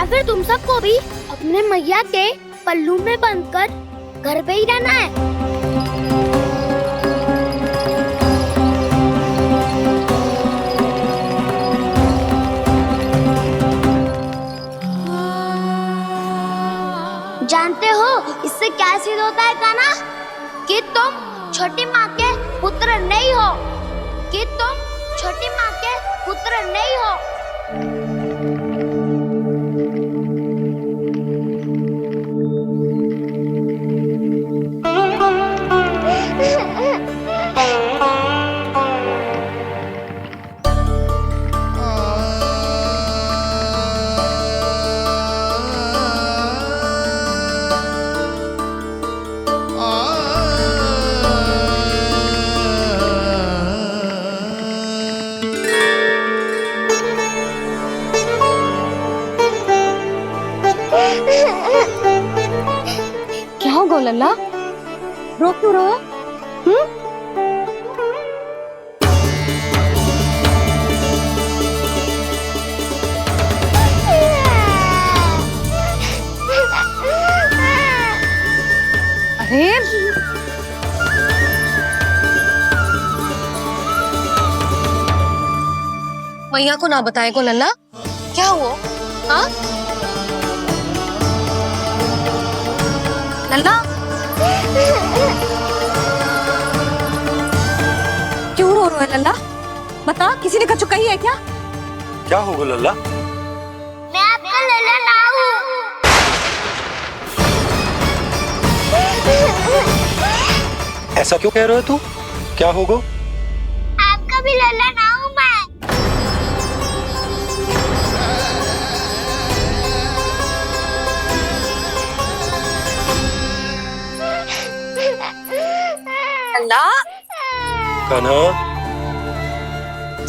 फिर तुम सबको भी अपने मैया के पल्लू में बंधकर घर पे ही रहना है। जानते हो इससे क्या सिद्ध होता है कान्हा? कि तुम छोटी माँ के पुत्र नहीं हो, कि तुम छोटी माँ के पुत्र नहीं हो। क्या होगा लल्ला? रो क्यों रहा? अरे मैया को ना बताए को लल्ला, क्या हुआ? हाँ लल्ला, क्यों रो रहा है लल्ला? बता, किसी ने कछु कही है क्या? क्या होगा लल्ला? मैं आपका लल्ला ना हूँ। ऐसा क्यों कह रहे हो तू? क्या होगा? आपका भी लल्ला ना हूँ मैं। लल्ला, कान्हा,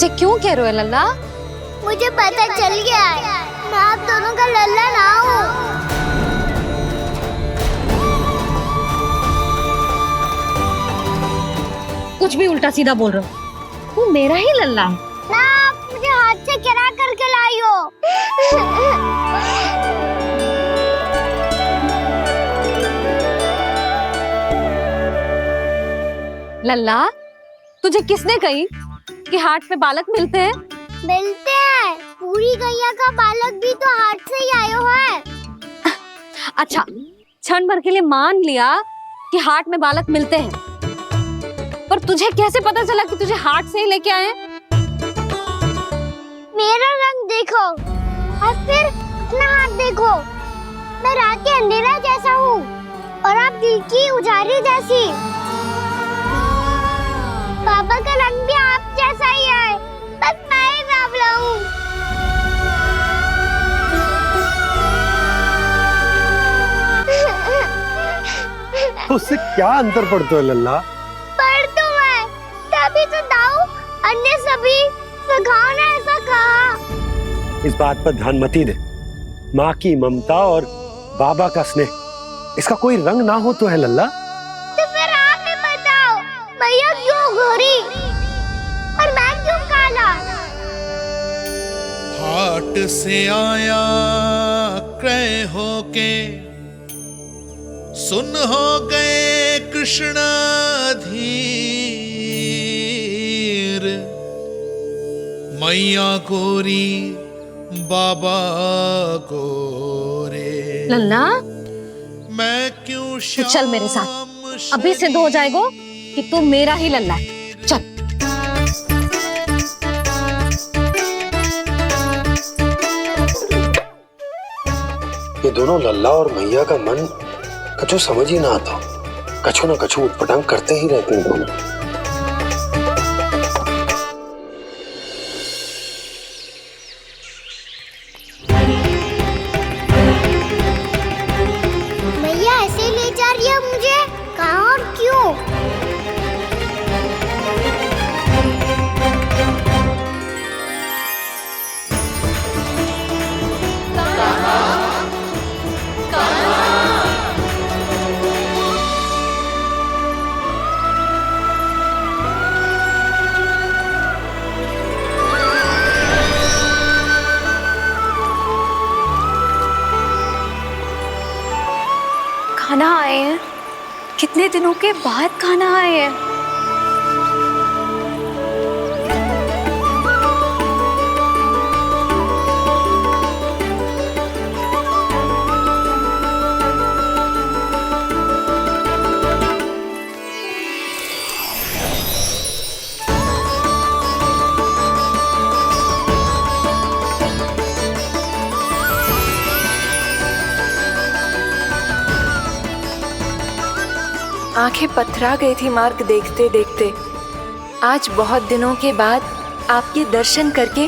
ये क्यों कह रहे हो लल्ला? मुझे पता चल गया है, मैं आप दोनों का लल्ला ना हूँ। कुछ भी उल्टा सीधा बोल रहे हो, तू मेरा ही लल्ला है। ना आप मुझे हाथ से गिरा करके लाई हो। लल्ला, तुझे किसने कही कि हाट में बालक मिलते हैं? मिलते हैं, पूरी गैया का बालक भी तो हाट से ही आयो है। अच्छा, क्षण भर के लिए मान लिया कि हाट में बालक मिलते हैं, पर तुझे कैसे पता चला कि तुझे हाट से ही लेके आए? मेरा रंग देखो और फिर अपना हाथ देखो। मैं रात के अंधेरा जैसा हूँ और आप दिल की उजारी जैसी। बाबा का रंग भी आप जैसा ही है, बस मैं ही बावला हूँ। तो उससे क्या अंतर पड़ता है लल्ला? पर तो मैं तभी तो दाऊ अन्य सभी सखाओ ने ऐसा कहा। इस बात पर ध्यान मत ही दे। माँ की ममता और बाबा का स्नेह, इसका कोई रंग ना हो तो है लल्ला? तो फिर आप ही बताओ, भैया क्यों गोरी और मैं क्यों काला? हाट से आया क्रय होके, सुन हो गए कृष्ण धीर। मैया गोरी बाबा गोरे, लल्ला, मैं क्यों तू चल मेरे साथ, अभी सिद्ध हो जाएगा कि तू मेरा ही लल्ला है। चल। ये दोनों लल्ला और मैया का मन कछु समझ ही ना आता, कछु ना कछु उटपटांग करते ही रहते हैं दोनों। भैया ऐसे ले जा रही है मुझे, कहाँ और क्यों? आए हैं? कितने दिनों के बाद खाना आए हैं। आंखें पथरा गई थी मार्ग देखते देखते। आज बहुत दिनों के बाद आपके दर्शन करके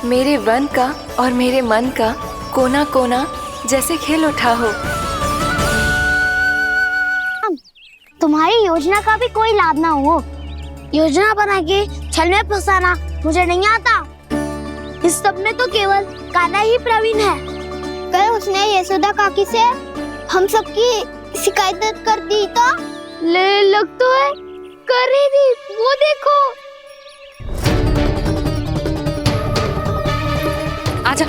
मेरे वन का और मेरे मन का कोना कोना जैसे खिल उठा हो। तुम्हारी योजना का भी कोई लाभ ना हो। योजना बना के छल में फंसाना मुझे नहीं आता। इस सब में तो केवल कान्हा ही प्रवीण है। कल उसने यशोदा काकी से हम सबकी शिकायत कर दी तो ले लग तो है कर ही दी। वो देखो। आजा।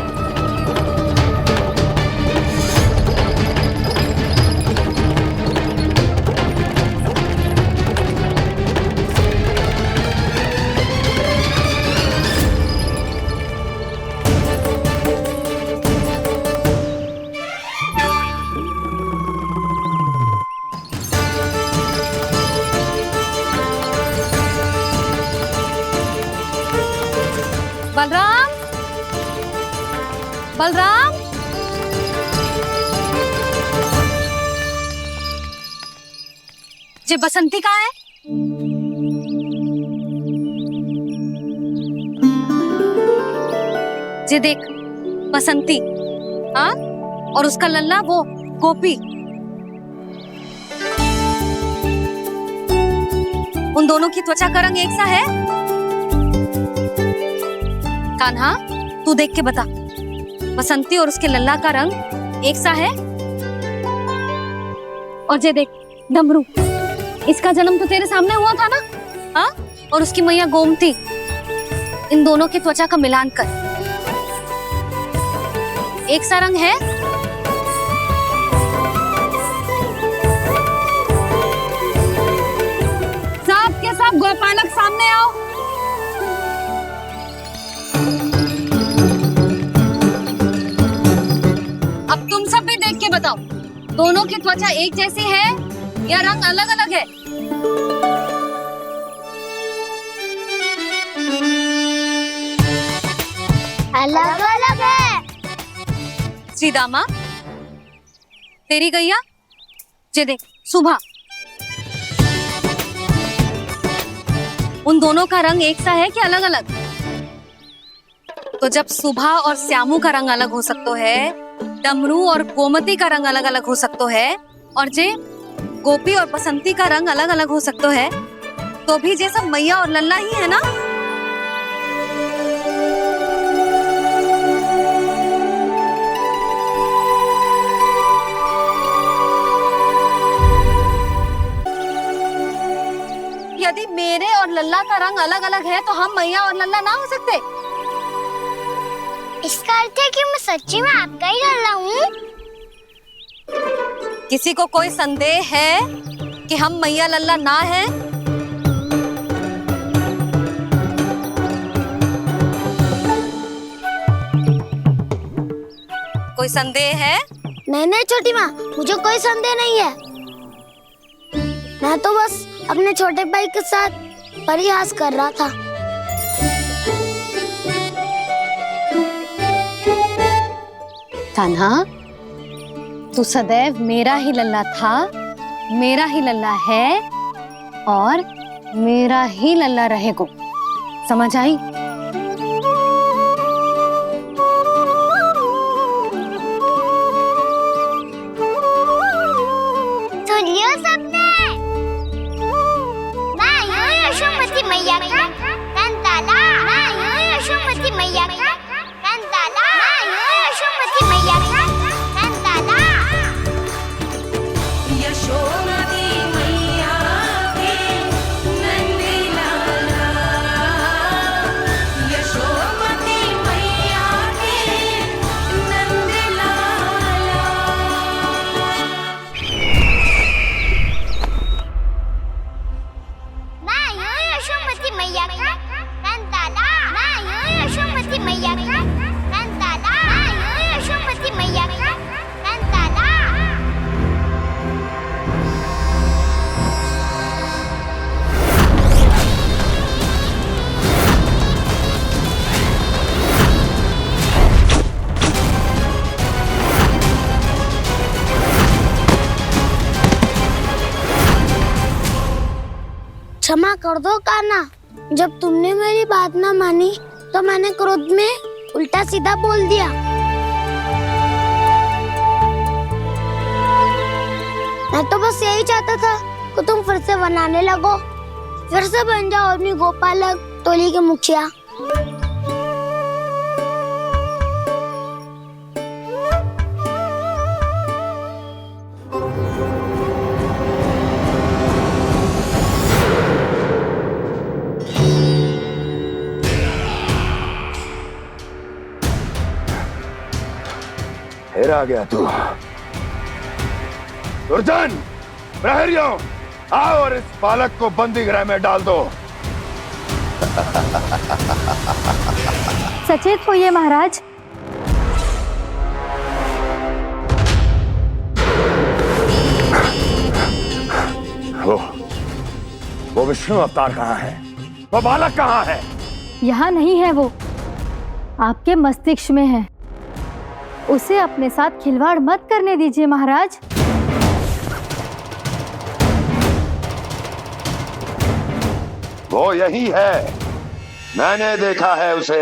बलराम, बलराम, ये बसंती कहाँ है? ये देख बसंती, हाँ, और उसका लल्ला वो गोपी। उन दोनों की त्वचा का रंग एक सा है? कान्हा, तू देख के बता, बसंती और उसके लल्ला का रंग एक सा है? और ये देख डमरू, इसका जन्म तो तेरे सामने हुआ था ना, हाँ? और उसकी मैया गोमती, इन दोनों की त्वचा का मिलान कर, एक सा रंग है? सब के सब गोपालक सामने आओ। अब तुम सब भी देख के बताओ, दोनों की त्वचा एक जैसी है या रंग अलग अलग है? अलग अलग है। श्रीदामा, तेरी गैया, ये देख सुबह, उन दोनों का रंग एक सा है कि अलग अलग? तो जब सुबह और श्यामू का रंग अलग हो सकता है, डमरू और गोमती का रंग अलग अलग हो सकता है, और जे गोपी और बसंती का रंग अलग अलग हो सकता है, तो भी जे सब मैया और लल्ला ही है ना? यदि मेरे और लल्ला का रंग अलग अलग है तो हम मैया और लल्ला ना हो सकते? इसका अर्थ है कि मैं सच्ची में आपका ही लल्ला हूँ? किसी को कोई संदेह है कि हम मैया लल्ला ना हैं? कोई संदेह है? नहीं नहीं छोटी माँ, मुझे कोई संदेह नहीं है। मैं तो बस अपने छोटे भाई के साथ परिहास कर रहा था। कान्हा, तू सदैव मेरा ही लल्ला था, मेरा ही लल्ला है और मेरा ही लल्ला रहेगा। समझ आई? सुनियो सबने, मैं हूँ यशोमती मैया का कंताला। मैं हूँ यशोमती मैया का कंताला। मैं हूँ यशोमती मैया का कंताला। यशोमती मैया के नंद लाला, क्षमा कर दो कान्हा। जब तुमने मेरी बात ना मानी तो मैंने क्रोध में उल्टा सीधा बोल दिया। मैं तो बस यही चाहता था कि तुम फिर से बनाने लगो, फिर से बन जाओ अपनी गोपालक टोली के मुखिया। फिर आ गया तू। दुर्जन, प्रहरियों, आओ और इस बालक को बंदी गृह में डाल दो। सचेत होइए महाराज। वो विष्णु अवतार कहाँ है? वो बालक कहाँ है? यहाँ नहीं है वो, आपके मस्तिष्क में है। उसे अपने साथ खिलवाड़ मत करने दीजिए महाराज। वो यही है, मैंने देखा है उसे।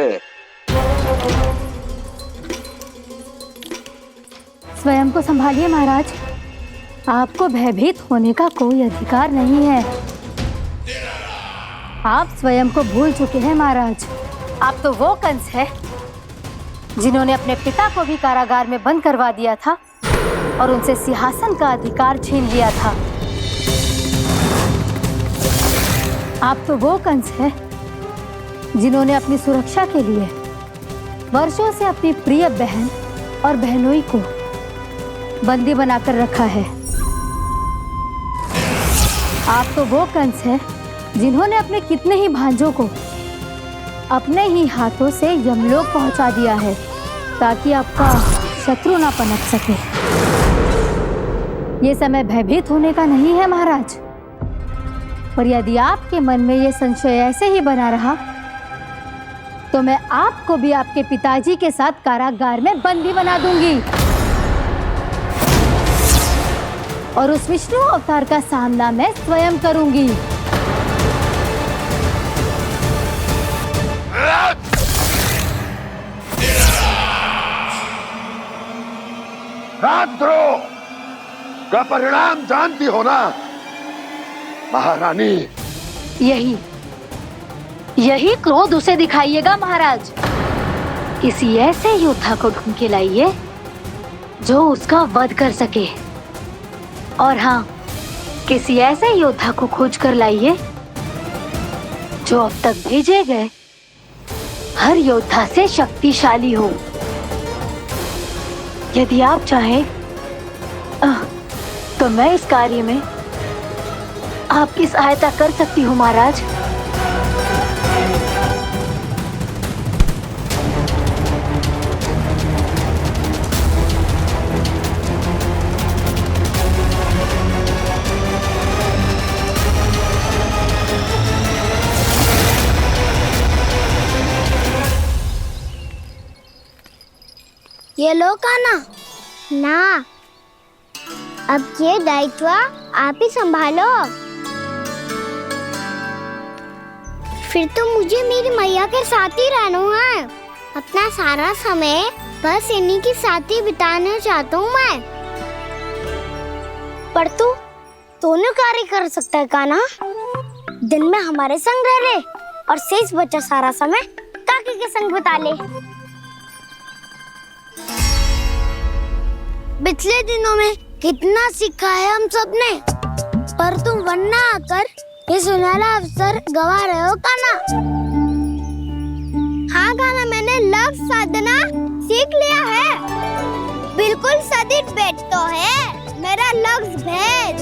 स्वयं को संभालिए महाराज, आपको भयभीत होने का कोई अधिकार नहीं है। आप स्वयं को भूल चुके हैं महाराज। आप तो वो कंस है जिन्होंने अपने पिता को भी कारागार में बंद करवा दिया था और उनसे सिंहासन का अधिकार छीन लिया था। आप तो वो कंस है जिन्होंने अपनी सुरक्षा के लिए वर्षों से अपनी प्रिय बहन और बहनोई को बंदी बनाकर रखा है। आप तो वो कंस है जिन्होंने अपने कितने ही भांजों को अपने ही हाथों से यमलोक पहुंचा दिया है ताकि आपका शत्रु ना पनप सके। ये समय भयभीत होने का नहीं है महाराज, पर यदि आपके मन में ये संशय ऐसे ही बना रहा तो मैं आपको भी आपके पिताजी के साथ कारागार में बंदी बना दूंगी और उस विष्णु अवतार का सामना मैं स्वयं करूंगी। राजद्रोह का परिणाम जानती हो ना महारानी? यही क्रोध उसे दिखाइएगा महाराज। किसी ऐसे योद्धा को ढूंढ के लाइए जो उसका वध कर सके, और हाँ, किसी ऐसे योद्धा को खोज कर लाइए जो अब तक भेजे गए हर योद्धा से शक्तिशाली हो। यदि आप चाहें तो मैं इस कार्य में आपकी सहायता कर सकती हूँ महाराज। ये लो कान्हा। ना, अब ये दायित्व आप ही संभालो। फिर तो मुझे मेरी मैया के साथ ही रहना है। अपना सारा समय बस इन्हीं के साथ ही बिताना चाहता हूँ मैं। पर तू दोनों कार्य कर सकता है कान्हा। दिन में हमारे संग रह ले और शेष बचा सारा समय काकी के संग बिता ले। पिछले दिनों में कितना सीखा है हम सबने, पर तुम वरना आकर ये सुनहरा अवसर गवा रहे हो कान्हा। हाँ कान्हा, मैंने लक्ष्य साधना सीख लिया है। बिल्कुल सदित भेद तो है मेरा लक्ष्य भेद।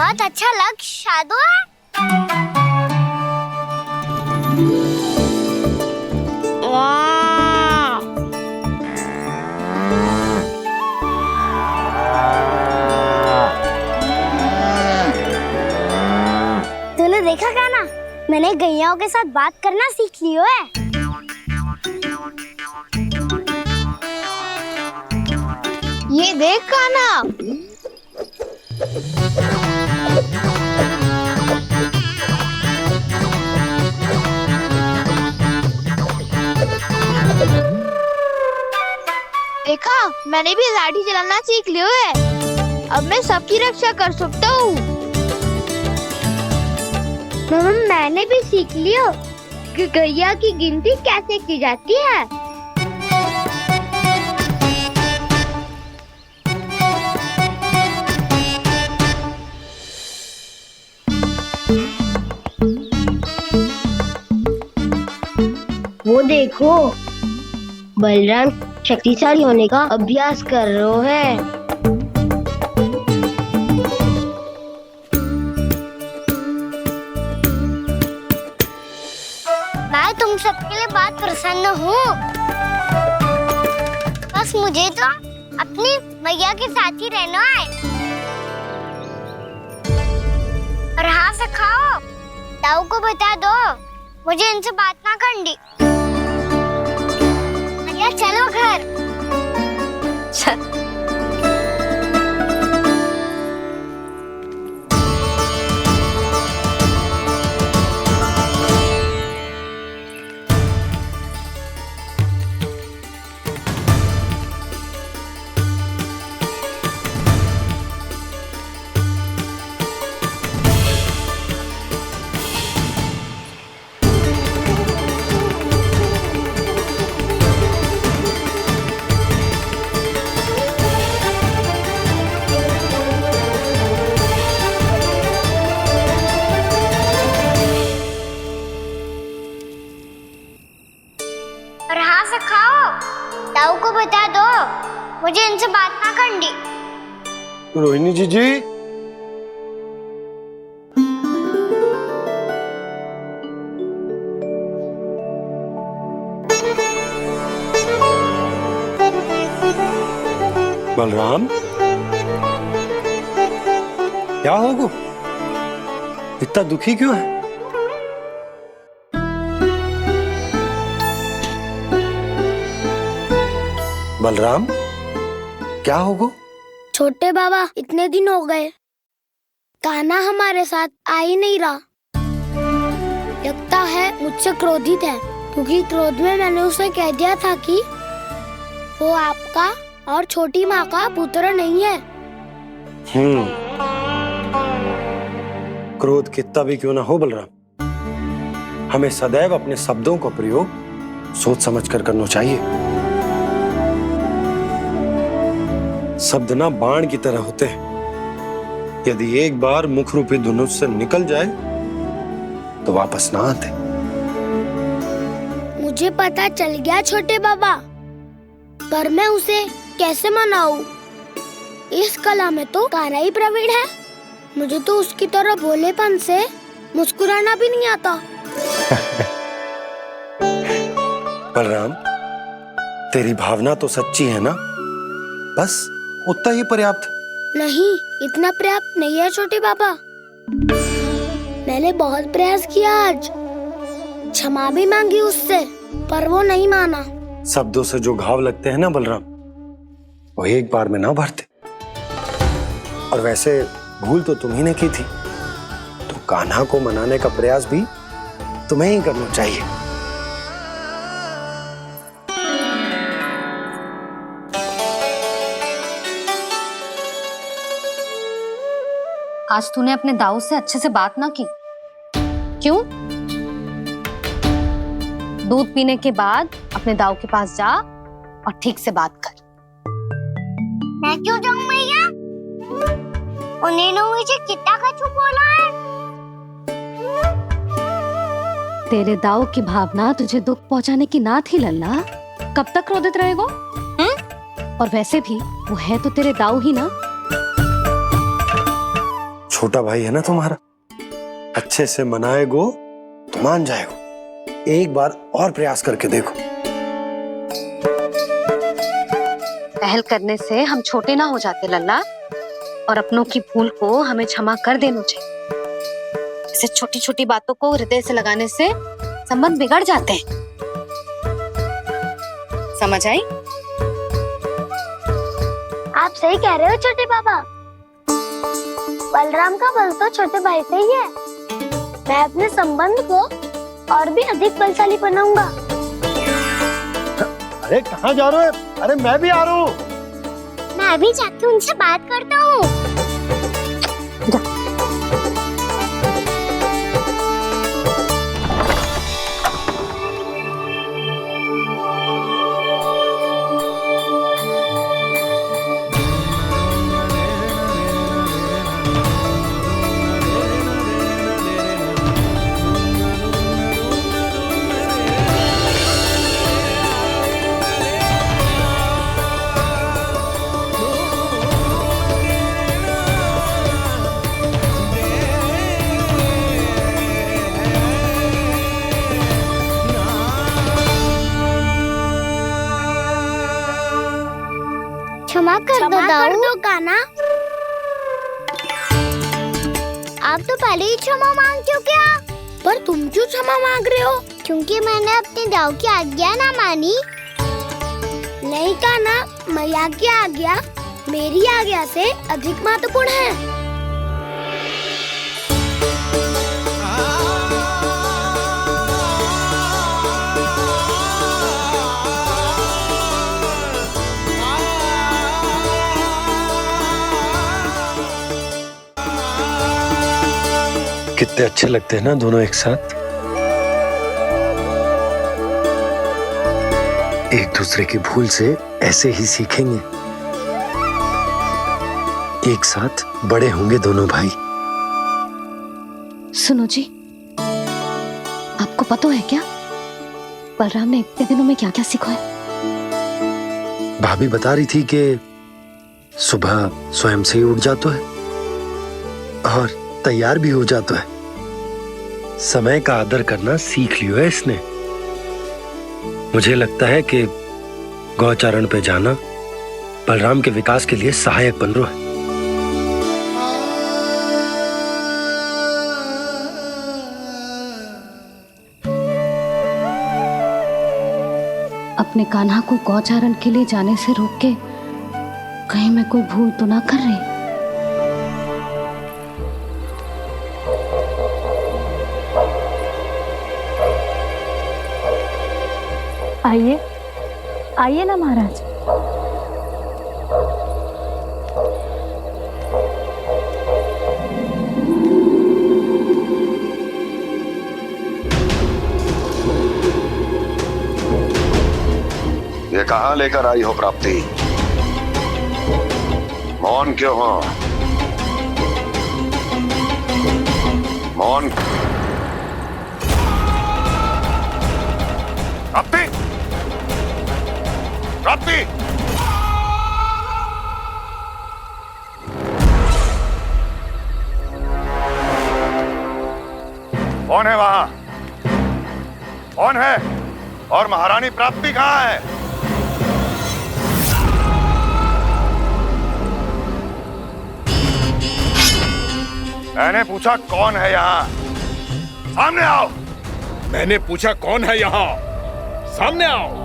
बहुत अच्छा लग शादो है। वाह! तूने देखा क्या ना, मैंने गैयाओं के साथ बात करना सीख लियो है। ये देख काना, देखा मैंने भी लाठी चलाना सीख लियो है। अब मैं सबकी रक्षा कर सकता हूँ। मैंने भी सीख लियो कि गैया की गिनती कैसे की जाती है। वो देखो, बलराम शक्तिशाली होने का अभ्यास कर रहे हैं। मैं तुम सबके लिए बहुत प्रसन्न हूँ। बस मुझे तो अपनी मैया के साथ ही रहना है। और हाँ से खाओ, ताऊ को बता दो मुझे इनसे बात ना करनी। मैया चलो घर। चल। और हाँ से खाओ, ताऊ को बता दो मुझे इनसे बात ना करनी। रोहिणी जी बलराम, क्या होगा? इतना दुखी क्यों है? बलराम, क्या होगा? छोटे बाबा, इतने दिन हो गए कान्हा हमारे साथ आ ही नहीं रहा। लगता है मुझसे क्रोधित है, क्योंकि क्रोध में मैंने उसे कह दिया था कि वो आपका और छोटी माँ का पुत्र नहीं है। क्रोध कितना भी क्यों ना हो बलराम, हमें सदैव अपने शब्दों का प्रयोग सोच समझ कर करना चाहिए। शब्द ना बाण की तरह होते हैं, यदि एक बार मुख रूपी धनुष से निकल जाए तो वापस ना आते। मुझे पता चल गया छोटे बाबा, पर मैं उसे कैसे मनाऊं? इस कला में तो कान्हा ही प्रवीण है। मुझे तो उसकी तरह भोलेपन से मुस्कुराना भी नहीं आता। बलराम, तेरी भावना तो सच्ची है ना, बस उतना ही पर्याप्त। नहीं, इतना पर्याप्त नहीं है छोटे बाबा। मैंने बहुत प्रयास किया आज, क्षमा भी मांगी उससे, पर वो नहीं माना। शब्दों से जो घाव लगते हैं ना बलराम, वो एक बार में ना भरते। और वैसे भूल तो तुम्ही ने की थी, तो कान्हा को मनाने का प्रयास भी तुम्हें ही करना चाहिए। आज तूने अपने दाऊ से अच्छे से बात ना की, क्यों? दूध पीने के बाद अपने दाऊ के पास जा और ठीक से बात कर। मैं क्यों जाऊं मैया? उन्होंने मुझे कितना कछु बोला है। तेरे दाऊ की भावना तुझे दुख पहुंचाने की ना थी लल्ला। कब तक क्रोधित रहेगो? और वैसे भी वो है तो तेरे दाऊ ही ना। छोटा भाई है ना तुम्हारा, अच्छे से मनाएगो तो मान जाएगो। एक बार और प्रयास करके देखो। पहल करने से हम छोटे ना हो जाते लल्ला, और अपनों की भूल को हमें क्षमा कर देना चाहिए। ऐसे छोटी छोटी बातों को हृदय से लगाने से संबंध बिगड़ जाते हैं। समझ आई? आप सही कह रहे हो छोटे पापा। बलराम का बल तो छोटे भाई से ही है। मैं अपने संबंध को और भी अधिक बलशाली बनाऊंगा। अरे कहाँ जा रहे हो? अरे मैं भी आ रहा हूँ। मैं भी जाके उनसे बात करता हूँ। क्षमा कर दो कान्हा। आप तो पहले ही क्षमा मांगते हो क्या? पर तुम क्यों क्षमा मांग रहे हो? क्योंकि मैंने अपने दाऊ की आज्ञा ना मानी। नहीं कान्हा, मैया की आज्ञा मेरी आज्ञा से अधिक महत्वपूर्ण है। कितने अच्छे लगते हैं ना दोनों एक साथ। एक दूसरे की भूल से ऐसे ही सीखेंगे। एक साथ बड़े होंगे दोनों भाई। सुनो जी, आपको पता है क्या बलराम ने इतने दिनों में क्या क्या सीखा है? भाभी बता रही थी कि सुबह स्वयं से ही उठ जाता है और तैयार भी हो जाता है। समय का आदर करना सीख लियो है इसने। मुझे लगता है कि गौचारण पे जाना बलराम के विकास के लिए सहायक बन रहा है। अपने कान्हा को गौचारण के लिए जाने से रोक के कहीं मैं कोई भूल तो ना कर रही? आइए आइए ना महाराज। ये कहाँ लेकर आई हो प्राप्ति? मौन क्यों हो? मौन। प्राप्ति, प्राप्ति, कौन है वहां? कौन है? और महारानी प्राप्ति कहाँ है? मैंने पूछा कौन है यहाँ? सामने आओ। मैंने पूछा कौन है यहाँ? सामने आओ।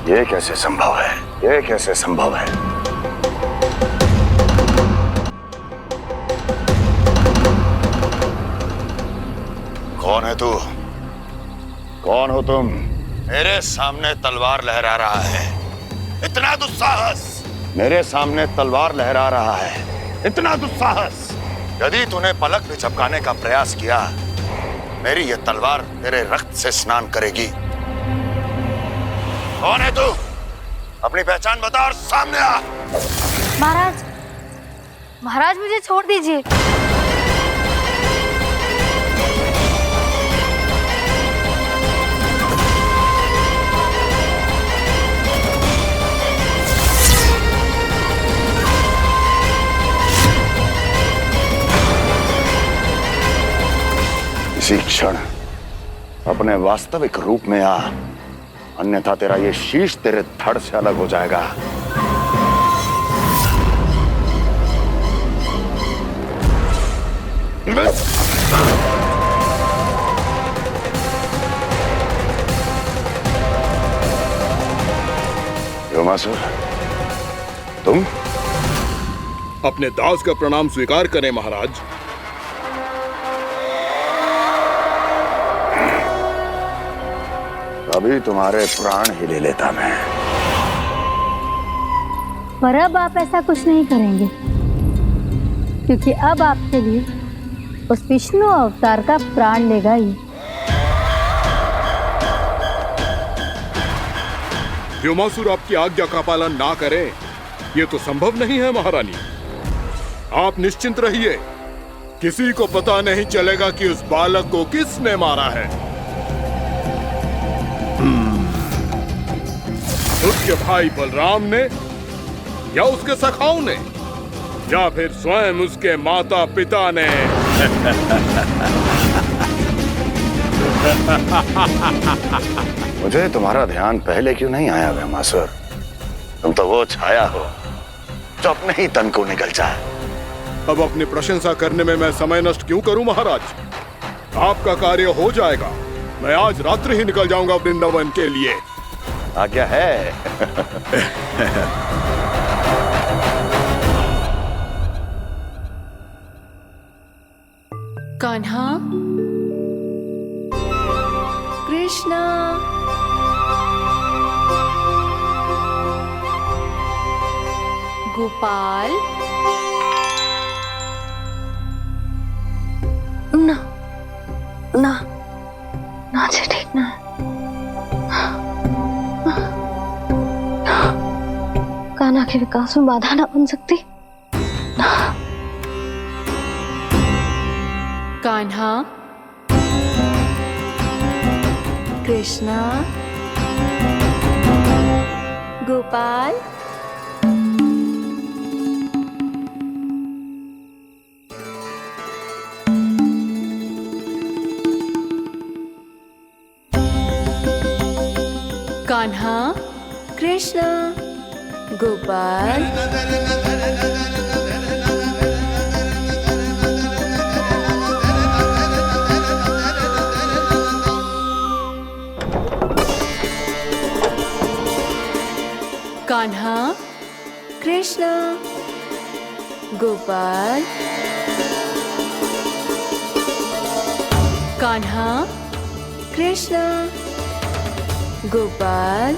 ये कैसे संभव है? ये कैसे संभव है? कौन है तू? कौन हो तुम? मेरे सामने तलवार लहरा रहा है। इतना दुस्साहस! मेरे सामने तलवार लहरा रहा है। इतना दुस्साहस! यदि तूने पलक भी झपकाने का प्रयास किया, मेरी ये तलवार तेरे रक्त से स्नान करेगी। कौन है तू? अपनी पहचान बता और सामने आ। महाराज, महाराज मुझे छोड़ दीजिए। इसी क्षण अपने वास्तविक रूप में आ, अन्यथा तेरा ये शीश तेरे धड़ से अलग हो जाएगा। व्योमासुर, तुम अपने दास का प्रणाम स्वीकार करें महाराज। अभी तुम्हारे प्राण ही ले लेता मैं। पर अब आप ऐसा कुछ नहीं करेंगे, क्योंकि अब आपके लिए उस विष्णु अवतार का प्राण लेगा ही। व्योमासुर आपकी आज्ञा का पालन ना करे, ये तो संभव नहीं है महारानी। आप निश्चिंत रहिए, किसी को पता नहीं चलेगा कि उस बालक को किसने मारा है। उसके भाई बलराम ने, या उसके सखाओं ने, या फिर स्वयं उसके माता पिता ने। मुझे तुम्हारा ध्यान पहले क्यों नहीं आया व्योमासुर? तुम तो वो छाया हो जो अपने ही तन को निगल जाए। अब अपनी प्रशंसा करने में मैं समय नष्ट क्यों करूं महाराज? आपका कार्य हो जाएगा। मैं आज रात्रि ही निकल जाऊंगा वृंदावन के लिए। आज्ञा है। कान्हा, कृष्णा, गोपाल। ना ना ना से ठीक ना। कान्हा के विकास में बाधा ना बन सकती। कान्हा, कृष्णा, गोपाल। कान्हा, कृष्णा, गोपाल। कान्हा, कृष्णा, गोपाल। कान्हा, कृष्णा, गोपाल।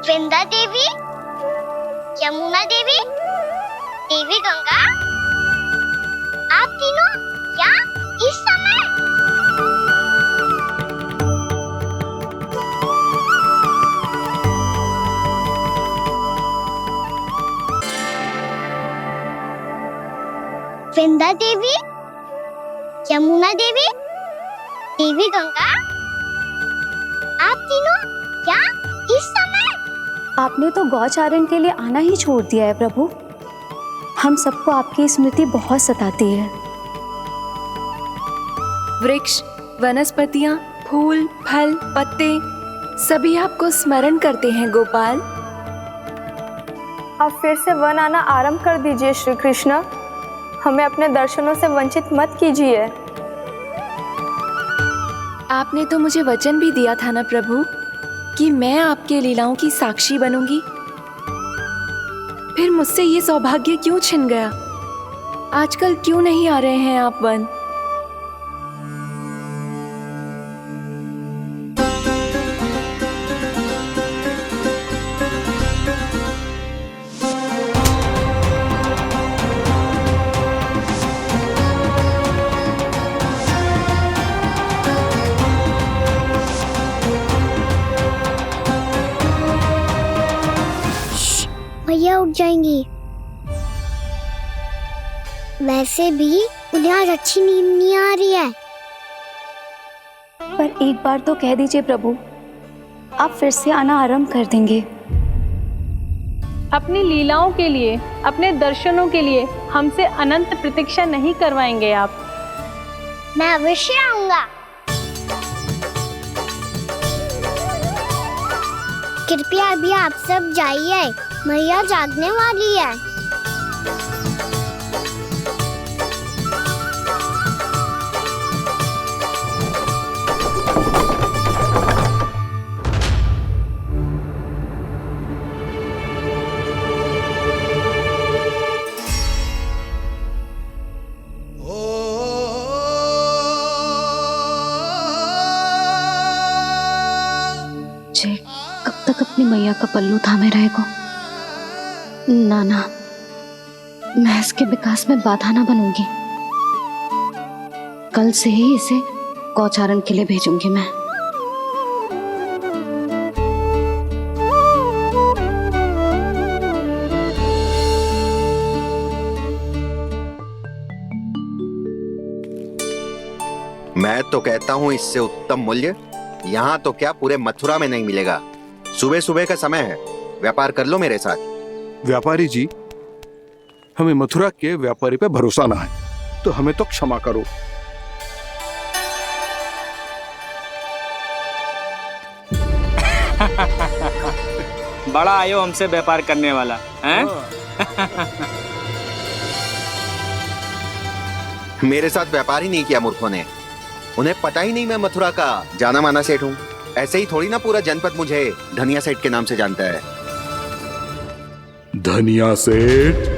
वृंदा देवी, यमुना देवी, देवी गंगा, आप तीनों यहाँ इस समय? वृंदा देवी, यमुना देवी, देवी गंगा, आप तीनों यहाँ इस समय? आपने तो गौचारण के लिए आना ही छोड़ दिया है प्रभु। हम सबको आपकी स्मृति बहुत सताती है। वृक्ष, वनस्पतियां, फूल, फल, पत्ते सभी आपको स्मरण करते हैं गोपाल। अब फिर से वन आना आरंभ कर दीजिए श्री कृष्ण। हमें अपने दर्शनों से वंचित मत कीजिए। आपने तो मुझे वचन भी दिया था ना प्रभु कि मैं आपके लीलाओं की साक्षी बनूंगी। फिर मुझसे ये सौभाग्य क्यों छिन गया? आजकल क्यों नहीं आ रहे हैं आप वन? भैया उठ जाएंगी। वैसे भी उन्हें आज अच्छी नींद नहीं आ रही है। एक बार तो कह दीजिए प्रभु, आप फिर से आना आरंभ कर देंगे। अपनी लीलाओं के लिए, अपने दर्शनों के लिए हमसे अनंत प्रतीक्षा नहीं करवाएंगे आप? मैं अवश्य आऊंगा। कृपया अभी आप सब जाइए, मैया जागने वाली है। कब तक अपनी मैया का पल्लू थामे रहेगा? ना ना, मैं इसके विकास में बाधा ना बनूंगी। कल से ही इसे गौचारण के लिए भेजूंगी मैं। मैं तो कहता हूँ इससे उत्तम मूल्य यहाँ तो क्या पूरे मथुरा में नहीं मिलेगा। सुबह सुबह का समय है, व्यापार कर लो मेरे साथ। व्यापारी जी, हमें मथुरा के व्यापारी पे भरोसा ना है, तो हमें तो क्षमा करो। बड़ा आयो हमसे व्यापार करने वाला हैं? मेरे साथ व्यापार ही नहीं किया मूर्खों ने। उन्हें पता ही नहीं मैं मथुरा का जाना माना सेठ हूँ। ऐसे ही थोड़ी ना पूरा जनपद मुझे धनिया सेठ के नाम से जानता है। धनिया सेठ?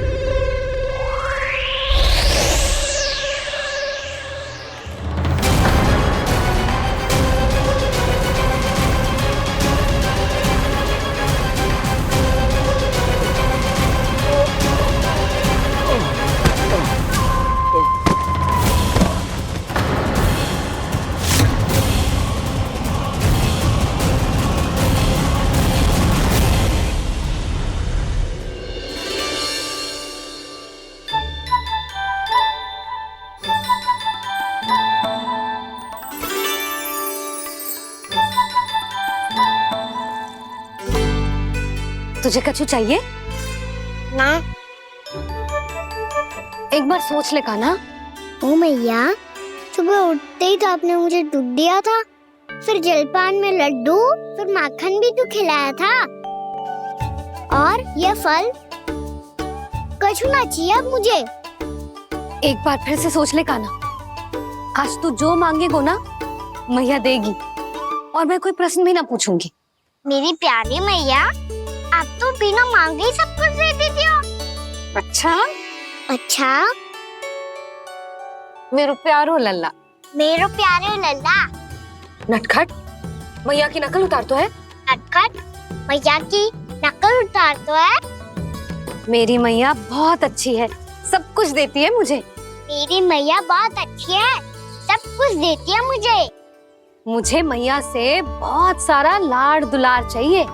तुझे कछु चाहिए? ना। एक बार सोच ले कान्हा। ओ मैया, सुबह उठते ही तो आपने मुझे दूध दिया था, फिर जलपान में लड्डू, फिर माखन भी तो खिलाया था, और ये फल। कछु ना चाहिए अब मुझे। एक बार फिर से सोच ले कान्हा। आज तू जो मांगेगो ना, मैया देगी, और मैं कोई प्रश्न भी ना पूछूंगी। मेरी प्यारी मैया, आप तो बिना मांगे ही सब कुछ दे देती हो। अच्छा? अच्छा? मेरो प्यारो लल्ला। मेरो प्यारे लल्ला। नटखट, मैया की नकल उतार तो है। नटखट, मैया की नकल उतार तो है। मेरी मैया बहुत अच्छी है, सब कुछ देती है मुझे। मेरी मैया बहुत अच्छी है, सब कुछ देती है मुझे। मुझे मैया से बहुत सारा लाड़ दुलार चाहिए।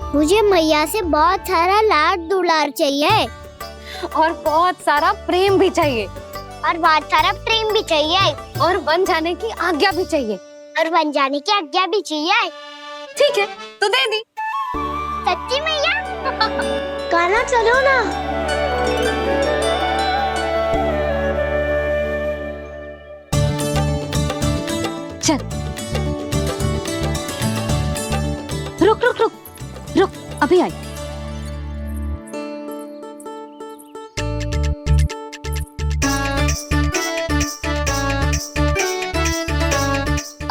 मुझे मैया से बहुत सारा लाड दुलार चाहिए, और बहुत सारा प्रेम भी चाहिए, और बहुत सारा प्रेम भी चाहिए, और बन जाने की आज्ञा भी चाहिए, और बन जाने की आज्ञा भी चाहिए। ठीक है, तो दे दी। सच्ची मैया? गाना चलो ना। चल। रुक रुक रुक रुक, अभी आई।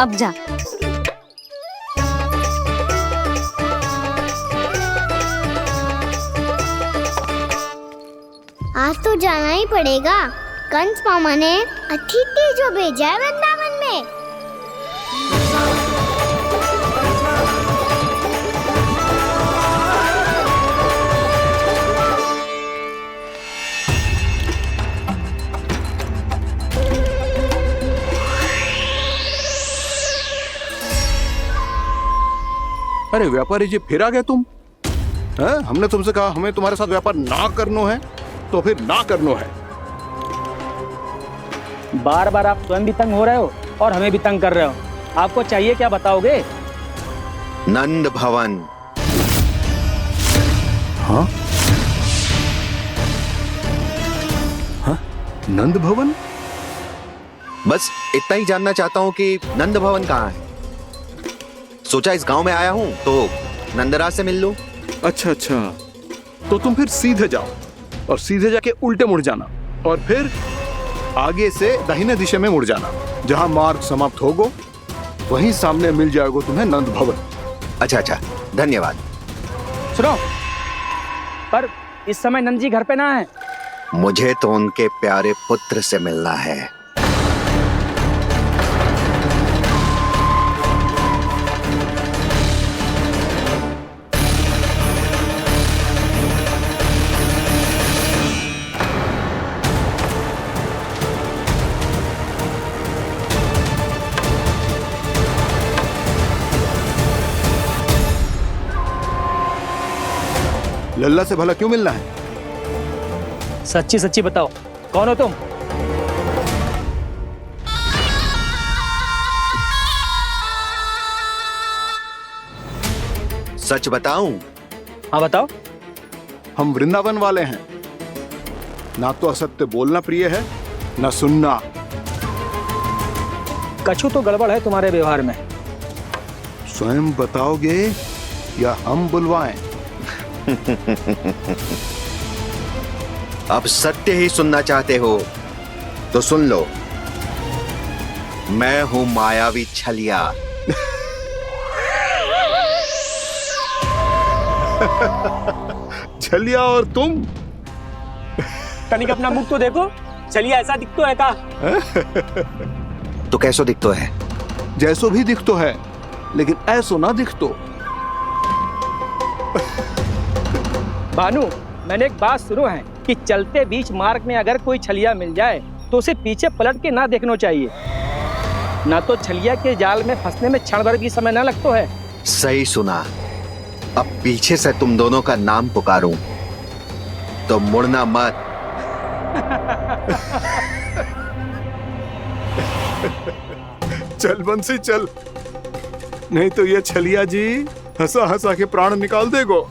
अब जा। आज तो जाना ही पड़ेगा। कंस मामा ने अतिथि जो भेजा है वृंदावन में। अरे व्यापारी जी, फिर आ गए तुम? हैं? हमने तुमसे कहा हमें तुम्हारे साथ व्यापार ना करनो है, तो फिर ना करनो है। बार बार आप स्वयं भी तंग हो रहे हो और हमें भी तंग कर रहे हो। आपको चाहिए क्या बताओगे? नंद भवन। हाँ? हाँ? नंद भवन? बस इतना ही जानना चाहता हूँ कि नंद भवन कहाँ है। सोचा इस गांव में आया हूँ तो नंदराज से मिल लूं। अच्छा अच्छा, तो तुम फिर सीधे जाओ और सीधे जाके उल्टे मुड़ जाना और फिर आगे से दाहिने दिशा में मुड़ जाना। जहाँ मार्ग समाप्त होगो वहीं सामने मिल जाएगा तुम्हें नंद भवन। अच्छा अच्छा, धन्यवाद। सुनो, पर इस समय नंद जी घर पे ना है। मुझे तो उनके प्यारे पुत्र से मिलना है। लल्ला से भला क्यों मिलना है? सच्ची सच्ची बताओ, कौन हो तुम? सच बताऊं? हाँ बताओ। हम वृंदावन वाले हैं। ना तो असत्य बोलना प्रिय है, ना सुनना। कछु तो गड़बड़ है तुम्हारे व्यवहार में। स्वयं बताओगे या हम बुलवाएं? अब सत्य ही सुनना चाहते हो तो सुन लो। मैं हूं मायावी छलिया। छलिया और तुम? तनिक अपना मुख तो देखो, चलिए ऐसा दिखतो है का? तो कैसो दिखतो है? जैसो भी दिखतो है, लेकिन ऐसो ना दिखतो। भानु, मैंने एक बात सुनो है कि चलते बीच मार्ग में अगर कोई छलिया मिल जाए तो उसे पीछे पलट के ना देखना चाहिए, ना तो छलिया के जाल में फंसने में क्षण भर भी समय ना लगता है। सही सुना। अब पीछे से तुम दोनों का नाम पुकारूं तो मुड़ना मत। चल बंसी चल, नहीं तो ये छलिया जी हंसा हंसा के प्राण निकाल देगो।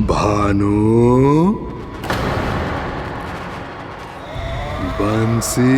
भानु, बंसी।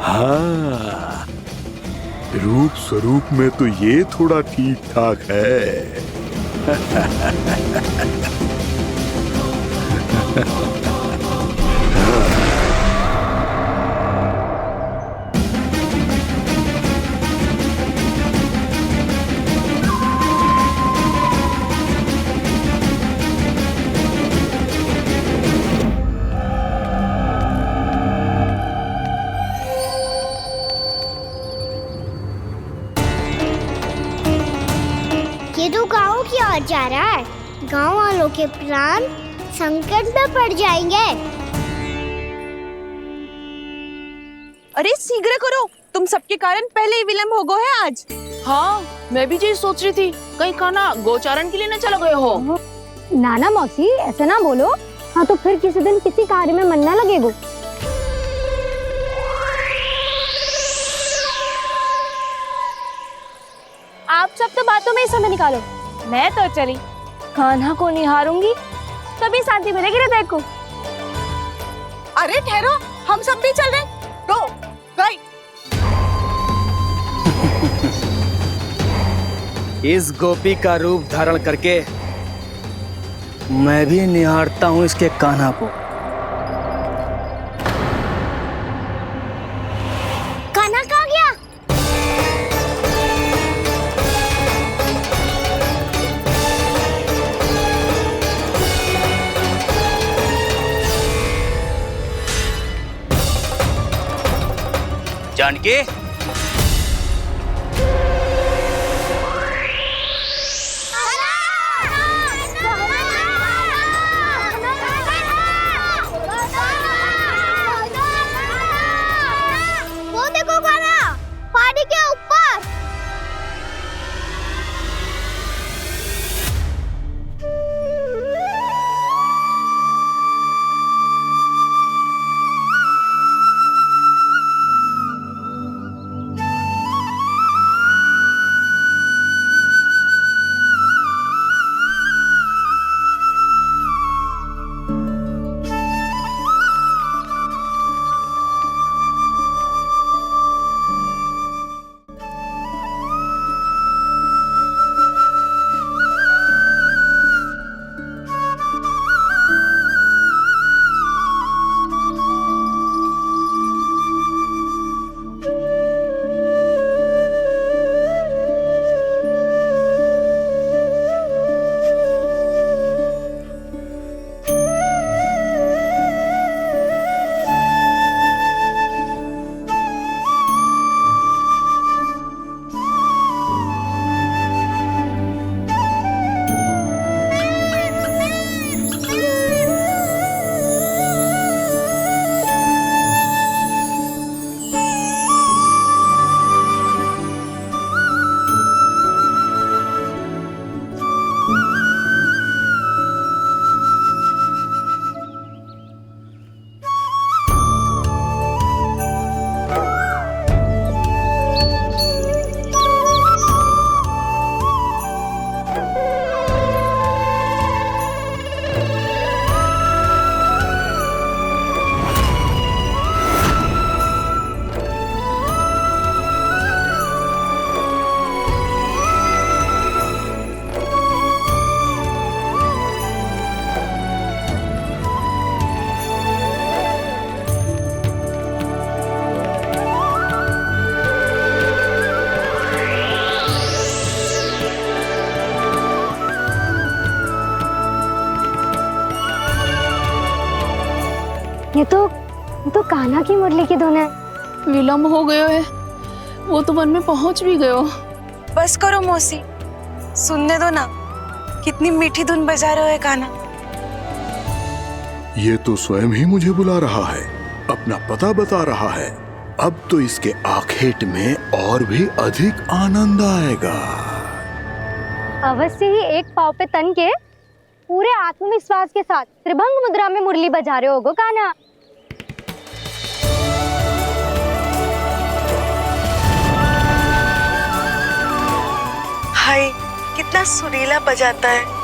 हाँ, रूप स्वरूप में तो ये थोड़ा ठीक ठाक है। ये तो गाँव की ओर जा रहा है। गाँव वालों के प्राण संकट में पड़ जाएंगे। अरे शीघ्र करो, तुम सबके कारण पहले ही विलंब हो गए है आज। हाँ, मैं भी यही सोच रही थी, कहीं खाना गोचारण के लिए न चला गए हो। नाना मौसी ऐसे ना बोलो। हाँ तो फिर किसी दिन किसी कार्य में मन ना लगेगा। आप सब तो बातों में ही समय निकालो। मैं तो चली कान्हा को निहारूंगी, तभी शांति मिलेगी हृदय को। अरे ठहरो, हम सब भी चल रहे। रो गई। इस गोपी का रूप धारण करके मैं भी निहारता हूँ इसके कान्हा को। कान्हा कहाँ गया? जानकी, वो देखो कान्हा पहाड़ी के ऊपर। ये तो कान्हा की मुरली की धुन है। विलम्ब हो गयो है, वो तो वन में पहुंच भी गयो। बस करो मौसी, सुनने दो ना, कितनी मीठी धुन बजा रहे हो कान्हा। ये तो स्वयं ही मुझे बुला रहा है, अपना पता बता रहा है। अब तो इसके आखेट में और भी अधिक आनंद आएगा। अवश्य ही एक पाव पे तन के पूरे आत्मविश्वास के साथ त्रिभंग मुद्रा में मुरली बजा रहे होगो कान्हा। हाय, कितना सुरीला बजाता है।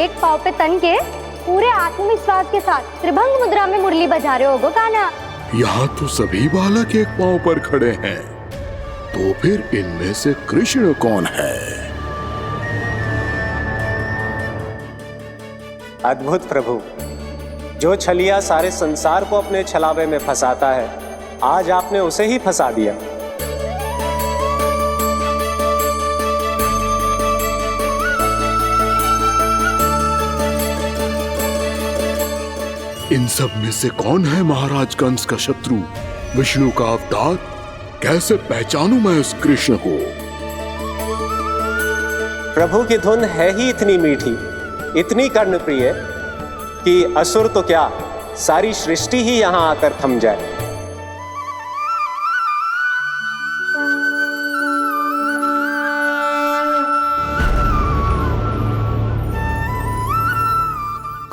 एक पाँव पे तन के पूरे आत्मविश्वास के साथ त्रिभंग मुद्रा में मुरली बजा रहे होगो कान्हा। यहाँ तो सभी बालक एक पांव पर खड़े हैं, तो फिर इनमें से कृष्ण कौन है? अद्भुत प्रभु, जो छलिया सारे संसार को अपने छलावे में फंसाता है, आज आपने उसे ही फंसा दिया। इन सब में से कौन है महाराज कंस का शत्रु, विष्णु का अवतार? कैसे पहचानूं मैं उस कृष्ण को? प्रभु की धुन है ही इतनी मीठी, इतनी कर्णप्रिय कि असुर तो क्या, सारी सृष्टि ही यहां आकर थम जाए।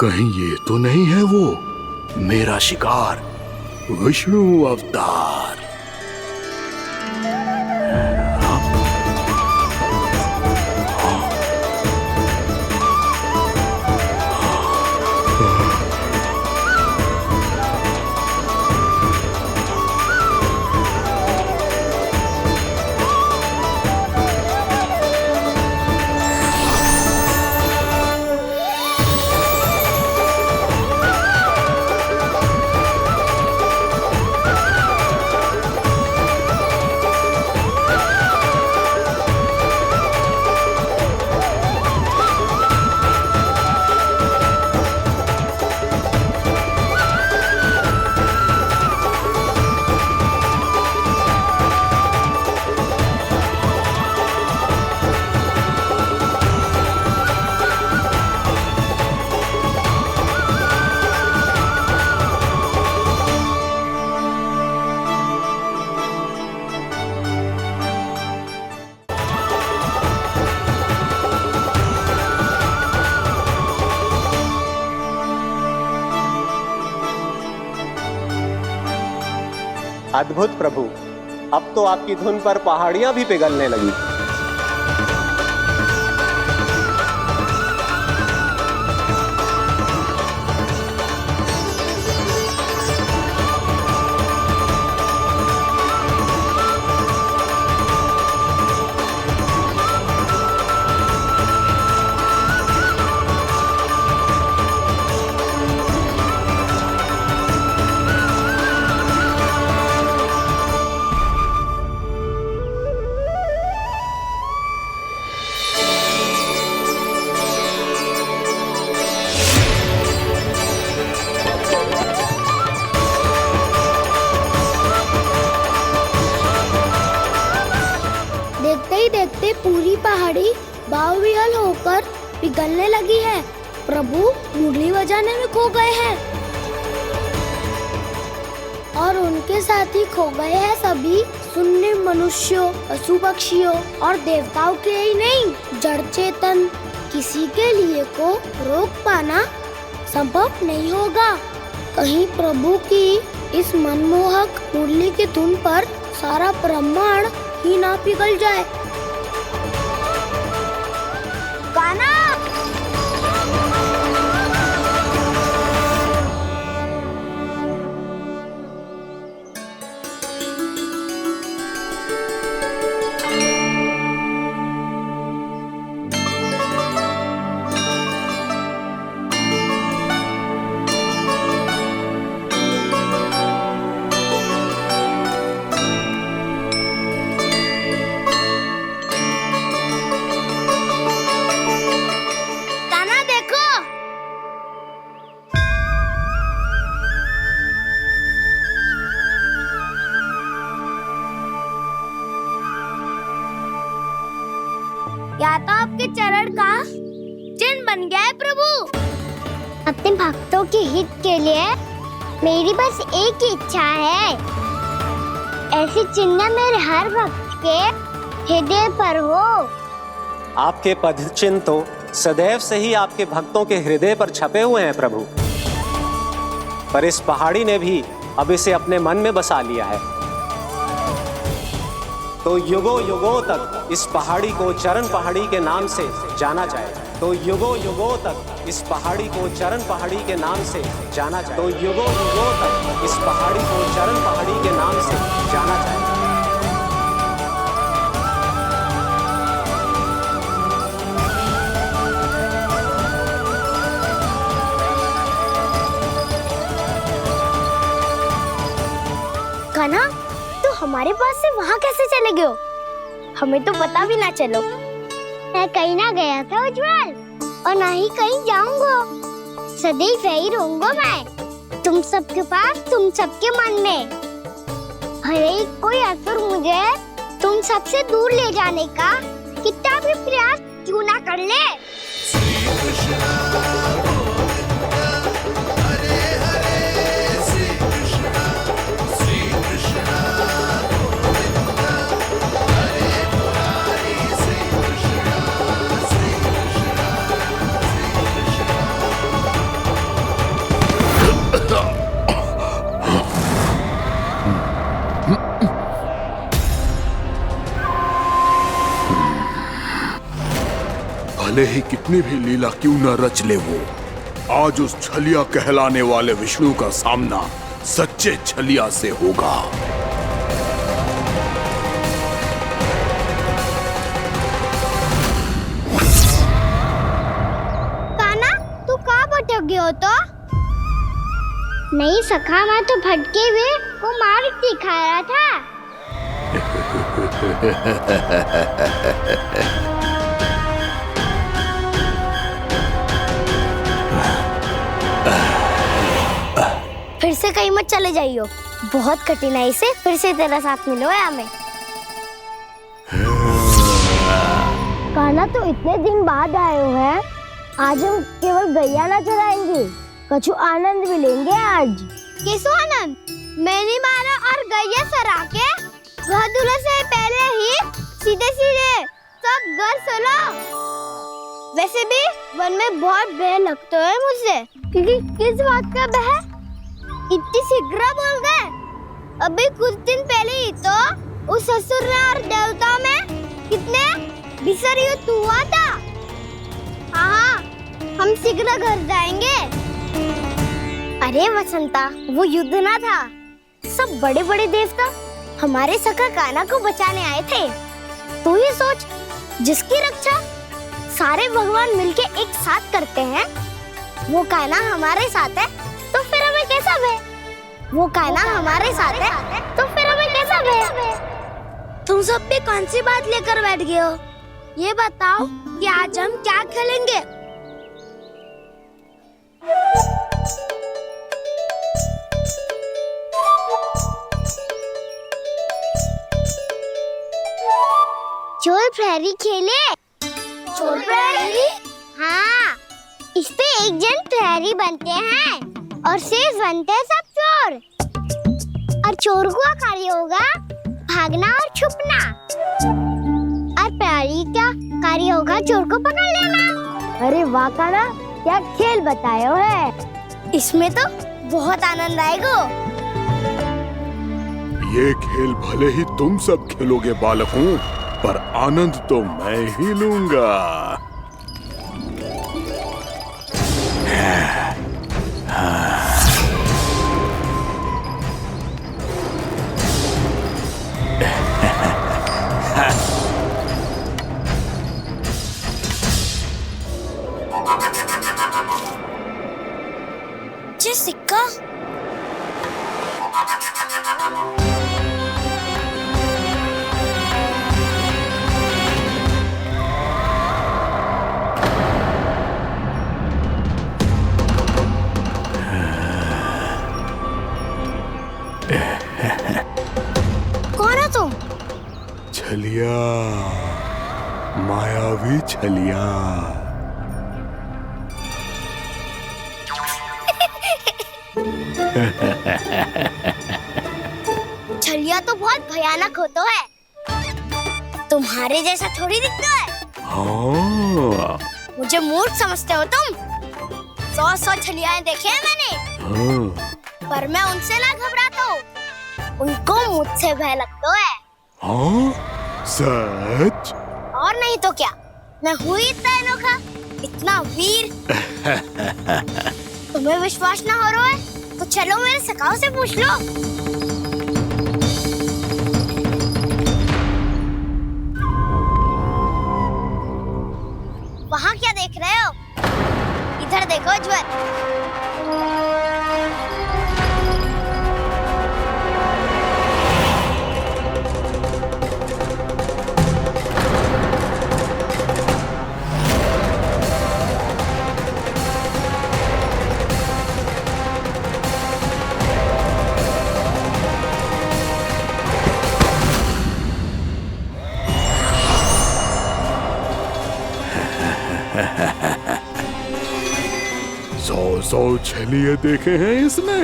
कहीं ये तो नहीं है वो मेरा शिकार, विष्णु अवतार? अद्भुत प्रभु, अब तो आपकी धुन पर पहाड़ियां भी पिघलने लगी। देखते ही देखते पूरी पहाड़ी बावरियल होकर पिघलने लगी है। प्रभु मुरली बजाने में खो गए हैं और उनके साथ ही खो गए हैं सभी सुनने मनुष्यों, पशु पक्षियों और देवताओं के ही नहीं, जड़ चेतन किसी के लिए को रोक पाना संभव नहीं होगा। कहीं प्रभु की इस मनमोहक मुरली की धुन पर सारा ब्रह्मांड ही ना पिघल जाए। गाना या तो आपके चरण का चिन्ह बन गया है प्रभु। अपने भक्तों के हित के लिए मेरी बस एक ही इच्छा है, ऐसी चिन्ह मेरे हर भक्त के हृदय पर हो। आपके पद चिन्ह तो सदैव से ही आपके भक्तों के हृदय पर छपे हुए हैं प्रभु, पर इस पहाड़ी ने भी अब इसे अपने मन में बसा लिया है। तो युगों युगों तक इस पहाड़ी को चरण पहाड़ी के नाम से जाना जाएगा। तो युगों युगों तक इस पहाड़ी को चरण पहाड़ी के नाम से जाना जाए। तो युगों युगों तक इस पहाड़ी को चरण पहाड़ी के नाम से जाना जाए। कान्हा, तो हमारे पास से वहाँ कैसे चले गए हो? हमें तो पता भी ना चलो। मैं कहीं ना गया था उज्जवल, और ना ही कहीं जाऊंगा। सदैव यही रहूंगा मैं, तुम सबके पास, तुम सबके मन में। हर एक कोई असुर मुझे तुम सबसे दूर ले जाने का कितना भी प्रयास क्यों ना कर ले। भले ही कितनी भी लीला क्यों न रच ले वो, आज उस छलिया कहलाने वाले विष्णु का सामना सच्चे छलिया से होगा। कान्हा, तू कहाँ भटक गए हो? तो नहीं सखा, मैं तो भटके हुए वो मार्ग दिखा रहा था। फिर से कहीं मत चले जाइयो, बहुत कठिनाई से फिर से तेरा साथ मिलो है हमें। कान्हा, तो इतने दिन बाद आए हो हैं, आज हम केवल गैया ना चराएंगे, कछु आनंद भी लेंगे आज। कैसो आनंद? मैंने मारा और गैया सरा के घर दूल्हे से पहले ही सीधे सीधे सब घर चलो। वैसे भी वन में बहुत भय लगता है मुझसे, क्योंकि किस बात का भय? इतनी शीघ्र बोल गए। अभी कुछ दिन पहले ही तो उस असुर और देवता में कितने भीषण युद्ध हुआ था। हाँ, हम शीघ्र घर जाएंगे। अरे वसंता, वो युद्ध ना था, सब बड़े बड़े देवता हमारे सखा कान्हा को बचाने आए थे। तू ये सोच, जिसकी रक्षा सारे भगवान मिलके एक साथ करते हैं, वो कान्हा हमारे साथ है, तो फिर हमें कैसा भय? वो कान्हा हमारे साथ है, तो फिर हमें कैसा भय? तुम सब भी कौन सी बात लेकर बैठ गए हो? ये बताओ कि आज हम क्या खेलेंगे? चोर प्रहरी खेले? चोर प्रहरी? हाँ, इस पे एक जन प्रहरी बनते हैं और शेष बनते हैं सब चोर। और चोर का कार्य होगा भागना और छुपना, और प्रहरी का कार्य होगा चोर को पकड़ लेना। अरे वाह कान्हा, क्या खेल बताए हो है। इसमें तो बहुत आनंद आएगा। ये खेल भले ही तुम सब खेलोगे बालकों, पर आनंद तो मैं ही लूंगा। जी सिक्का। कौन है तुम? छलिया, मायावी छलिया। छलिया तो बहुत भयानक होता है, तुम्हारे जैसा थोड़ी दिखता है। हाँ। मुझे मूर्ख समझते हो तुम? 100 छलियाएं देखे हैं मैंने। हाँ। पर मैं उनसे ना घबराता हूँ, उनको मुझसे भय लगता है। हाँ? सच? और नहीं तो क्या, मैं हुई इतना अनोखा इतना वीर। तुम्हें विश्वास ना हो रहा है तो चलो मेरे सखाओं से पूछ लो। वहाँ क्या देख रहे हो? इधर देखो ज्वर। सौ छलिए देखे हैं इसने।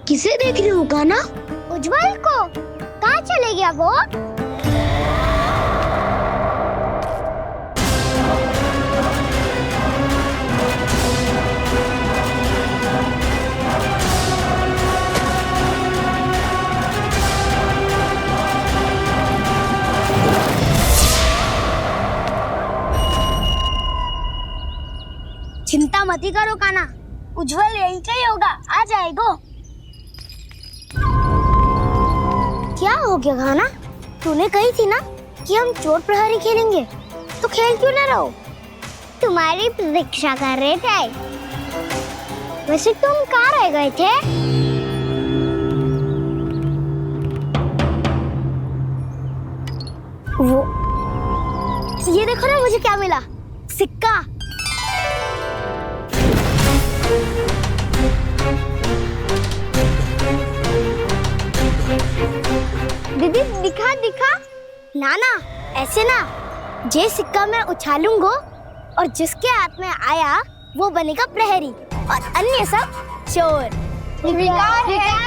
किसे देख रही हूँ कान्हा? उज्जवल को। कहाँ चले गया वो? चिंता मत करो कान्हा, उज्जवल यहीं का ही होगा, आ जाएगा। क्या हो गया कान्हा? तूने कही थी ना कि हम चोर प्रहरी खेलेंगे, तो खेल क्यों ना रहो? तुम्हारी प्रतीक्षा कर रहे थे। वैसे तुम कहाँ रह गए थे? वो ये देखो ना, मुझे क्या मिला? सिक्का। दीदी दिखा दिखा। ना ना, ऐसे ना। जे सिक्का मैं उछालूंगा और जिसके हाथ में आया वो बनेगा प्रहरी और अन्य सब चोर।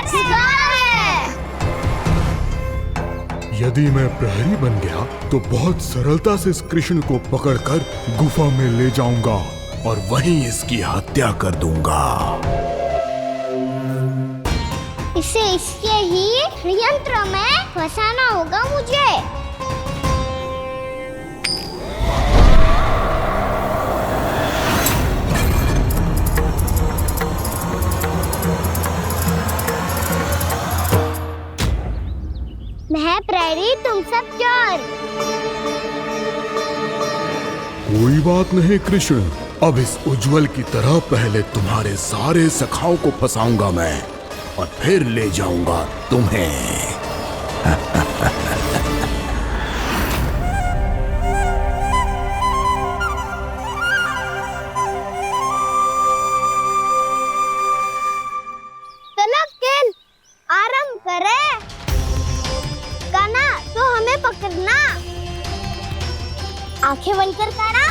शिकार है। यदि मैं प्रहरी बन गया तो बहुत सरलता से इस कृष्ण को पकड़कर गुफा में ले जाऊंगा और वहीं इसकी हत्या कर दूंगा। इसे इसके ही यंत्र में फंसाना होगा मुझे। मैं प्रहरी, तुम सब चोर। कोई बात नहीं कृष्ण, अब इस उज्जवल की तरह पहले तुम्हारे सारे सखाओं को फंसाऊंगा मैं और फिर ले जाऊंगा तुम्हें। चलो खेल आरंभ करें। कान्हा तो हमें पकड़ना। आंखें बंद कर कान्हा।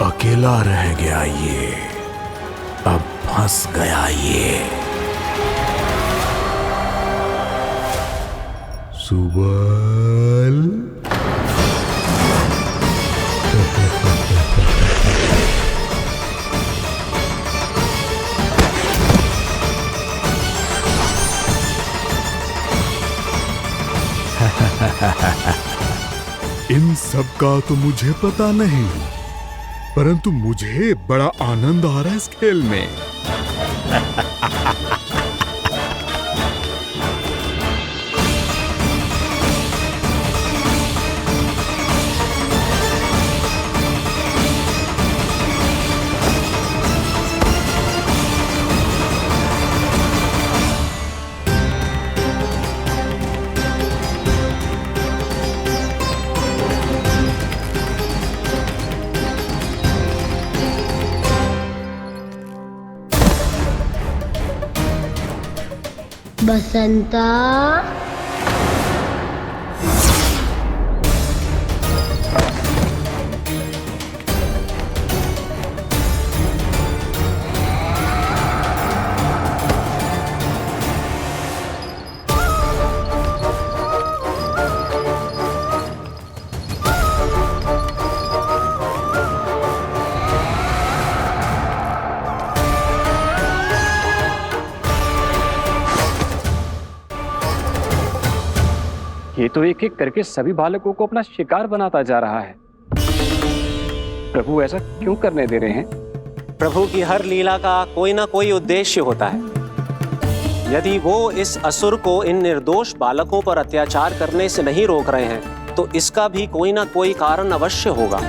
अकेला रह गया ये, अब फंस गया ये। सुबल। इन सब का तो मुझे पता नहीं, परंतु मुझे बड़ा आनंद आ रहा है इस खेल में। बसंता, ये तो एक एक करके सभी बालकों को अपना शिकार बनाता जा रहा है। प्रभु ऐसा क्यों करने दे रहे हैं? प्रभु की हर लीला का कोई ना कोई उद्देश्य होता है। यदि वो इस असुर को इन निर्दोष बालकों पर अत्याचार करने से नहीं रोक रहे हैं तो इसका भी कोई ना कोई कारण अवश्य होगा।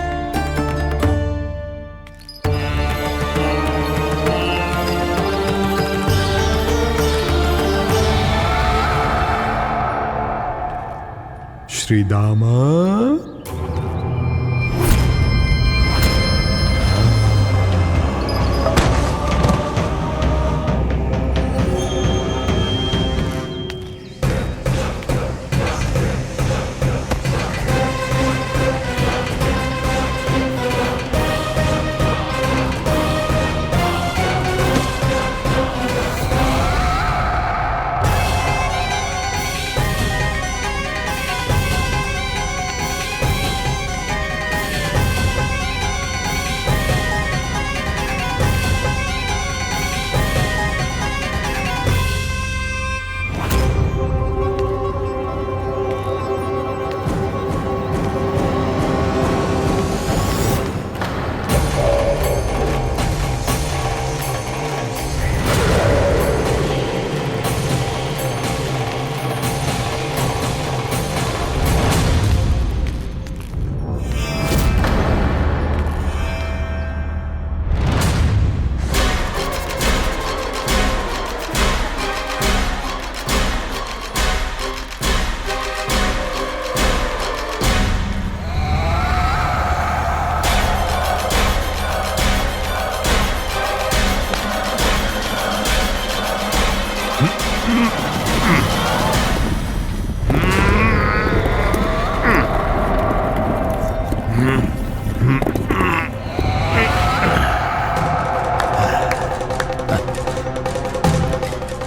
श्री दामा,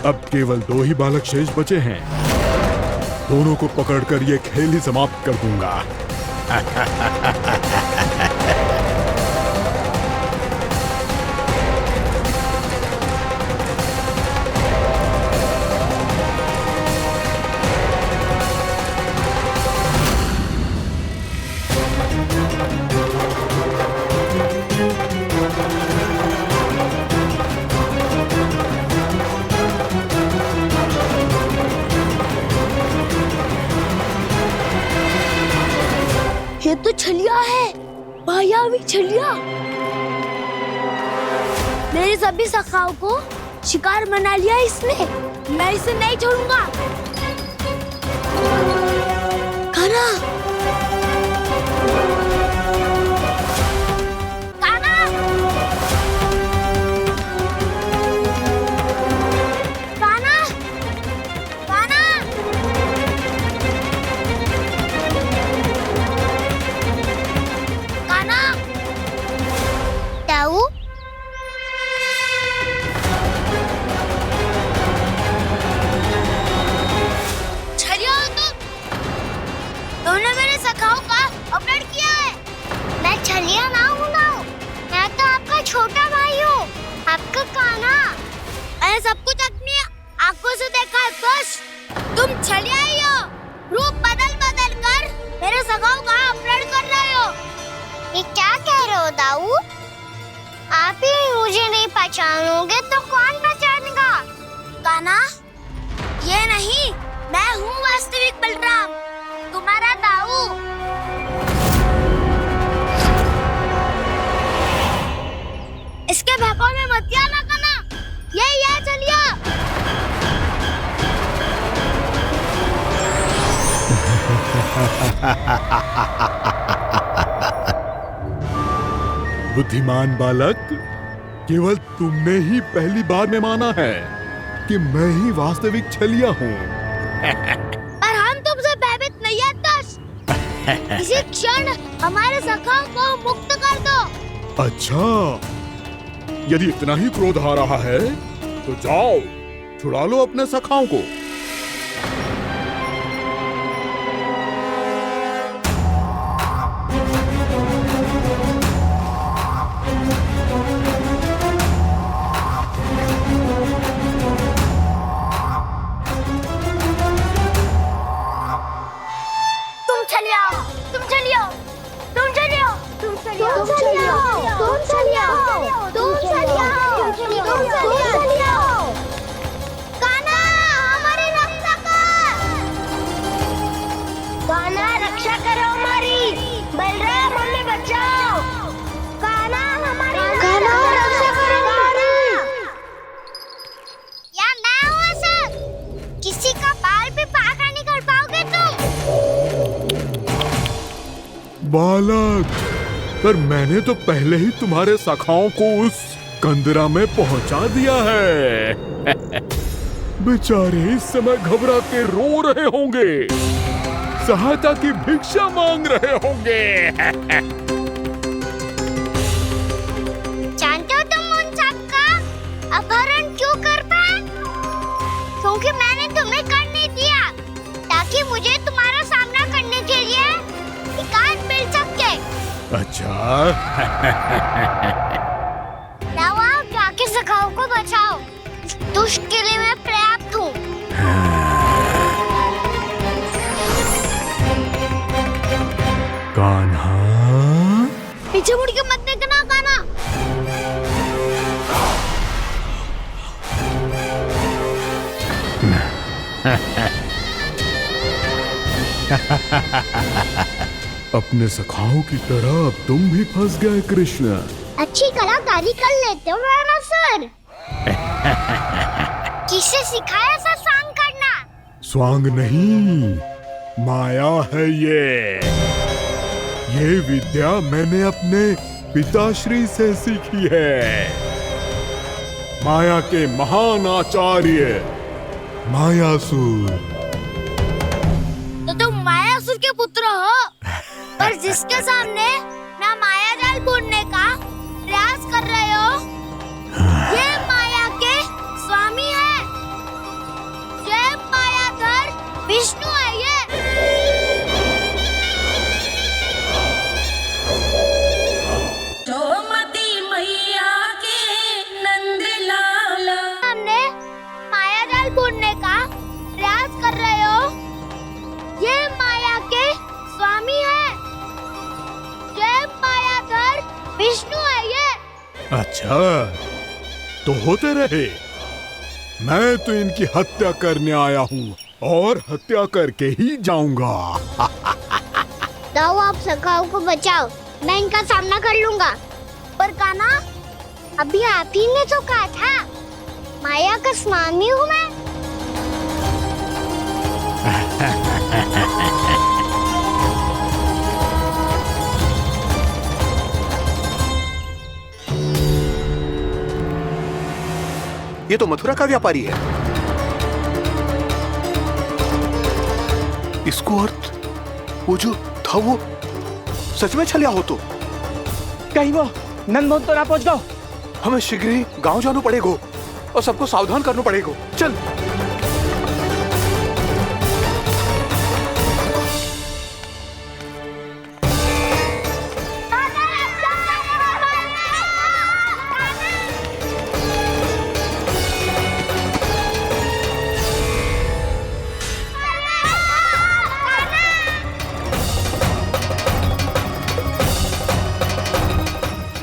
अब केवल 2 ही बालक शेष बचे हैं। दोनों को पकड़कर ये खेल ही समाप्त कर दूंगा। ये तो छलिया है, मायावी छलिया। मेरे सभी सखाओं को शिकार बना लिया इसने। मैं इसे नहीं छोड़ूंगा। कान्हा, कान्हा, कान्हा, कान्हा। ताऊ, छलिया हो तुमने मेरे सखाओं का अपहरण किया है। मैं छलिया ना हूँ मैं तो आपका छोटा भाई हूँ, आपका कान्हा। मैंने सब कुछ अपनी आंखों से देखा है। बस तुम छलिया ही हो। रूप बदल बदल कर मेरे सखाओं का अपहरण कर रहे हो। ये क्या कह रहे हो दाऊ? आप ही मुझे नहीं पहचानोगे तो कौन पहचानेगा? कान्हा, ये नहीं, मैं हूँ वास्तविक बलराम, तुम्हारा दाऊ। इसके भौकाल में मत आना कान्हा, ये चलिए। बुद्धिमान बालक, केवल तुमने ही पहली बार में माना है। कि मैं ही वास्तविक छलिया हूँ। पर हम तुमसे भयभीत नहीं है दश। इसी क्षण हमारे सखाओं को मुक्त कर दो। अच्छा, यदि इतना ही क्रोध आ रहा है तो जाओ छुड़ा लो अपने सखाओं को। बालक, पर मैंने तो पहले ही तुम्हारे सखाओं को उस कंदरा में पहुंचा दिया है। बेचारे इस समय घबरा के रो रहे होंगे, सहायता की भिक्षा मांग रहे होंगे। जानते हो तुम उन सबका अपहरण क्यों कर पाए? क्योंकि मैंने तुम्हें कर नहीं दिया, ताकि मुझे तुम्हारा सामना करने के लिए एकांत मिल सके। अच्छा। जाओ आप जाके सखाओं को बचाओ। दुष्ट के लिए मैं पर्याप्त हूँ। कान्हा, पीछे मुड़ के मत देखना कान्हा। अपने सखाओं की तरह अब तुम भी फंस गए कृष्ण। अच्छी कलाकारी कर लेते हो राणा सर। किसे सिखाया ऐसा स्वांग करना? स्वांग नहीं, माया है ये विद्या मैंने अपने पिताश्री से सीखी है। माया के महान आचार्य मायासुर। तो तुम मायासुर के पुत्र हो, पर जिसके सामने ना माया जाल बुनने का प्रयास कर रहे हो, ये माया के स्वामी है। ये मायाधर विष्णु है। ये गोमती मैया के नंद लाला सामने माया जाल बुनने का प्रयास कर रहे हो, ये माया के स्वामी है। ये मायाधर विष्णु है। ये अच्छा, तो होते रहे। मैं तो इनकी हत्या करने आया हूँ और हत्या करके ही जाऊंगा। जाओ आप सखाओं को बचाओ, मैं इनका सामना कर लूंगा। पर कान्हा, अभी आप ही ने तो कहा था माया का स्वामी हूँ मैं। ये तो मथुरा का व्यापारी है। इसको अर्थ वो जो था वो सच में छलिया हो तो? कहीं वो नंदन तो ना पहुंच गो। हमें शीघ्र ही गांव जाना पड़ेगा और सबको सावधान करना पड़ेगा। चल।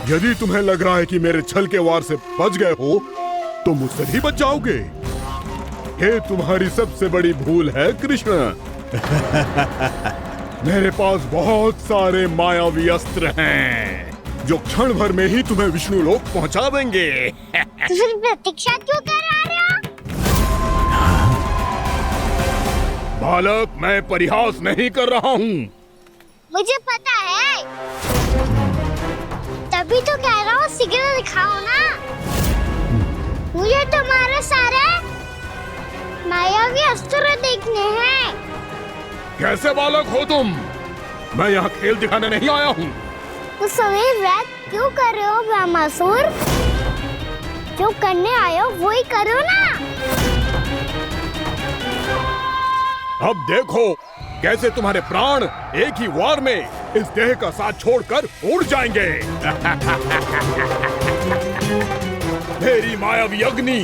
यदि तुम्हें लग रहा है कि मेरे छल के वार से बच गए हो तो मुझसे भी बच जाओगे। ये तुम्हारी सबसे बड़ी भूल है कृष्ण। मेरे पास बहुत सारे मायावी अस्त्र हैं जो क्षण भर में ही तुम्हें विष्णु लोक पहुंचा देंगे। तो फिर प्रतीक्षा क्यों कर रहे हो? बालक, मैं परिहास नहीं कर रहा हूँ। मुझे पता है, तभी तो कह रहा हूँ शीघ्र दिखाओ ना। मुझे तुम्हारे सारे मायावी अस्त्र देखने हैं। कैसे बालक हो तुम? मैं यहाँ खेल दिखाने नहीं आया हूँ। तो सवेर रात क्यों कर रहे हो ब्रह्मासुर? जो करने आए हो वो ही करो ना। अब देखो कैसे तुम्हारे प्राण एक ही वार में इस देह का साथ छोड़कर उड़ जाएंगे। मेरी मायावी अग्नि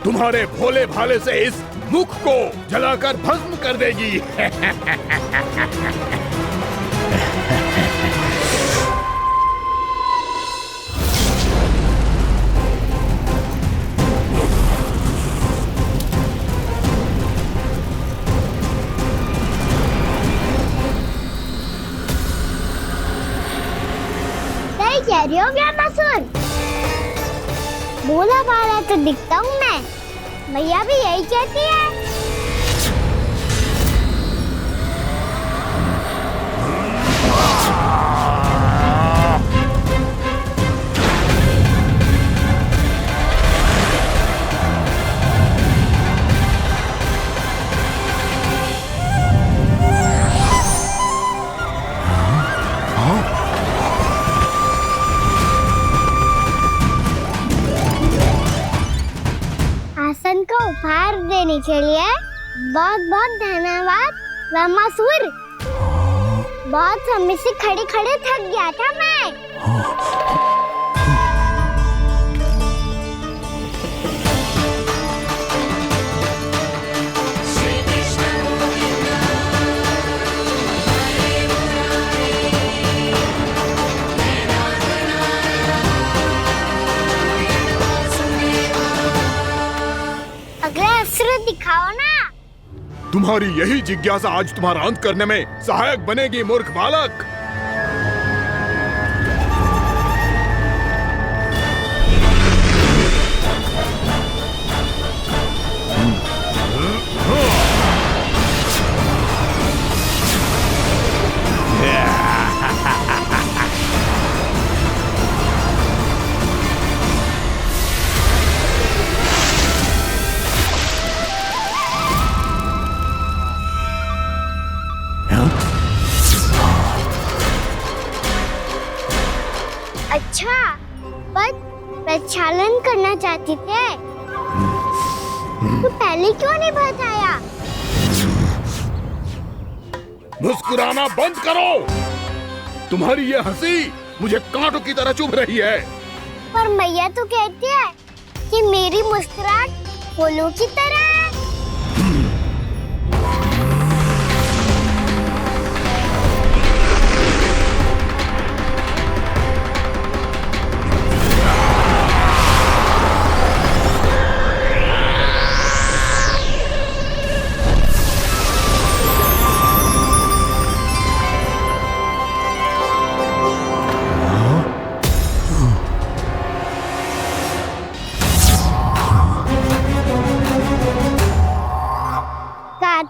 तुम्हारे भोले भाले से इस मुख को जलाकर भस्म कर देगी। कह रही हो ब्रह्मासुर? भोला भाला तो दिखता हूँ मैं। मैया भी यही कहती है। आसन को उपहार देने के लिए बहुत बहुत धन्यवाद ब्रह्मासुर। बहुत समय से खड़े खड़े थक गया था मैं। अगला अस्त्र दिखाओ ना। तुम्हारी यही जिज्ञासा आज तुम्हारा अंत करने में सहायक बनेगी मूर्ख बालक। अच्छा, पर प्रक्षालन करना चाहते थे तो पहले क्यों नहीं बताया? मुस्कुराना बंद करो। तुम्हारी ये हंसी मुझे कांटों की तरह चुभ रही है। पर मैया तो कहती है कि मेरी मुस्कुराहट फूलों की तरह है।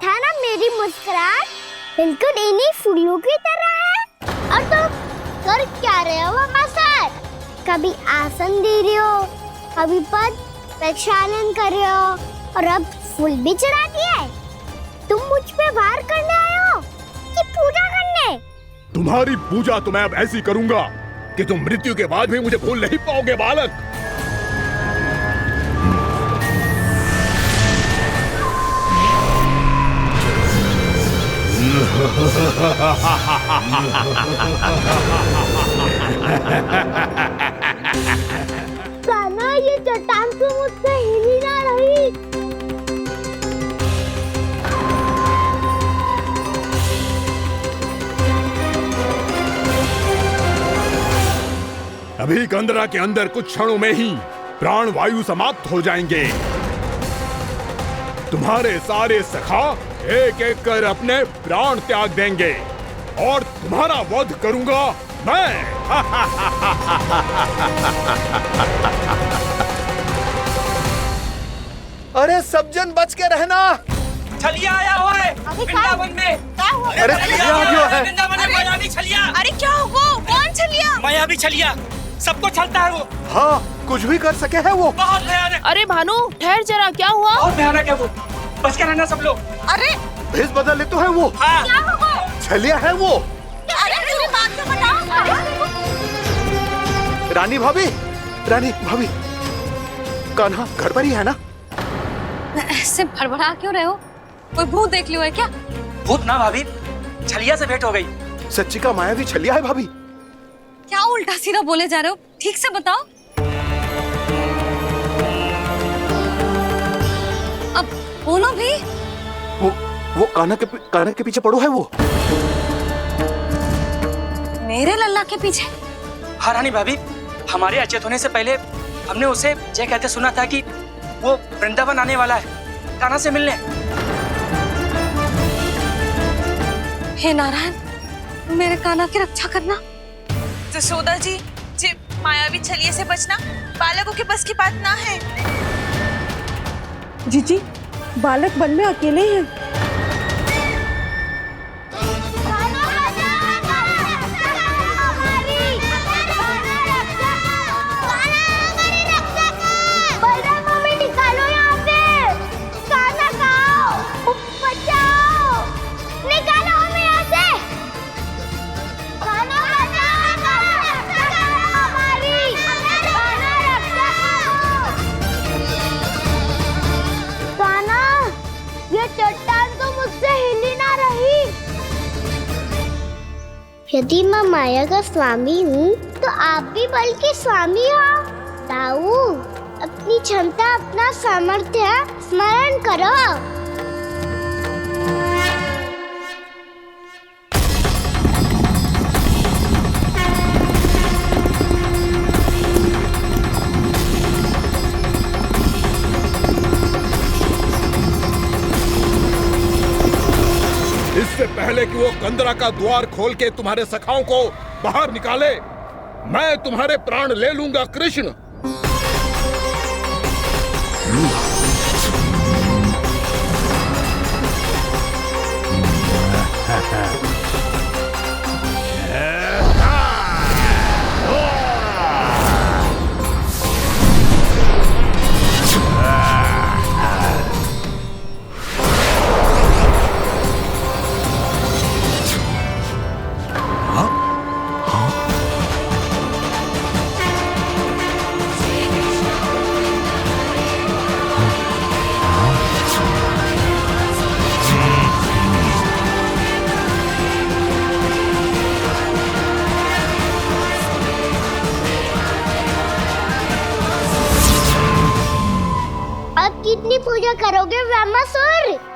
था ना मेरी मुस्कुराहट बिल्कुल इन्हीं फूलों की तरह है। और तो कर क्या रहे हो ब्रह्मासुर? कभी आसन दे रहे हो, कभी पद प्रक्षालन कर रहे हो और अब फूल भी चढ़ा दिए। तुम मुझ पे वार करने आए हो कि पूजा करने? तुम्हारी पूजा तो मैं अब ऐसी करूंगा कि तुम मृत्यु के बाद भी मुझे भूल नहीं पाओगे बालक। कान्हा, ये चट्टान तो मुझसे हिल ही ना रही। अभी कंदरा के अंदर कुछ क्षणों में ही प्राण वायु समाप्त हो जाएंगे। तुम्हारे सारे सखा एक एक कर अपने प्राण त्याग देंगे और तुम्हारा वध करूंगा मैं। अरे सब जन बच के रहना। छलिया आया हुआ है वृंदावन में। अरे छलिया आ गया है। वृंदावन में मायावी छलिया। अरे क्या हुआ? कौन छलिया? मायावी छलिया, सबको छलता है वो। हाँ, कुछ भी कर सके है वो। बहुत भयानक। अरे भानु ठहर जरा, क्या हुआ? बहुत भयानक है वो। बच के रहना सब लोग। अरे भेष बदल ले तो है वो। हाँ। क्या हुआ? छलिया है वो। अरे मेरी बात तो बताओ। रानी भाभी, रानी भाभी, कान्हा घर पर ही है ना? ऐसे भड़बड़ा क्यों रहे हो? कोई भूत देख लियो है क्या? भूत ना भाभी, छलिया से भेंट हो गई। सच्ची का मायावी छलिया है भाभी। क्या उल्टा सीधा बोले जा रहे हो? ठीक से बताओ। अब बोलो भी। वो कान्हा के पीछे पड़ो है वो। मेरे लल्ला के पीछे? हाँ रानी भाभी, हमारे अचेत होने से पहले हमने उसे ये कहते सुना था कि वो वृंदावन आने वाला है कान्हा से मिलने। हे नारायण, मेरे कान्हा की रक्षा करना। जसोदा जी, जे मायावी छलिए से बचना बालकों के बस की बात ना है। जीजी, बालक वन में अकेले हैं। बलराम, हमें निकालो यहाँ से। कान्हा कहाँ? बचाओ, निकालो हमें यहाँ से। कान्हा बचाओ, हमारी कान्हा रक्षा करो। कान्हा, ये चट्टान तो मुझसे हिली ना रही। यदि मैं माया का स्वामी हूँ तो आप भी बल के स्वामी हो। ताऊ, अपनी क्षमता, अपना सामर्थ्य स्मरण करो। इससे पहले कि वो कंदरा का द्वार खोल के तुम्हारे सखाओं को बाहर निकाले, मैं तुम्हारे प्राण ले लूंगा कृष्ण। अब कितनी पूजा करोगे ब्रह्मासुर?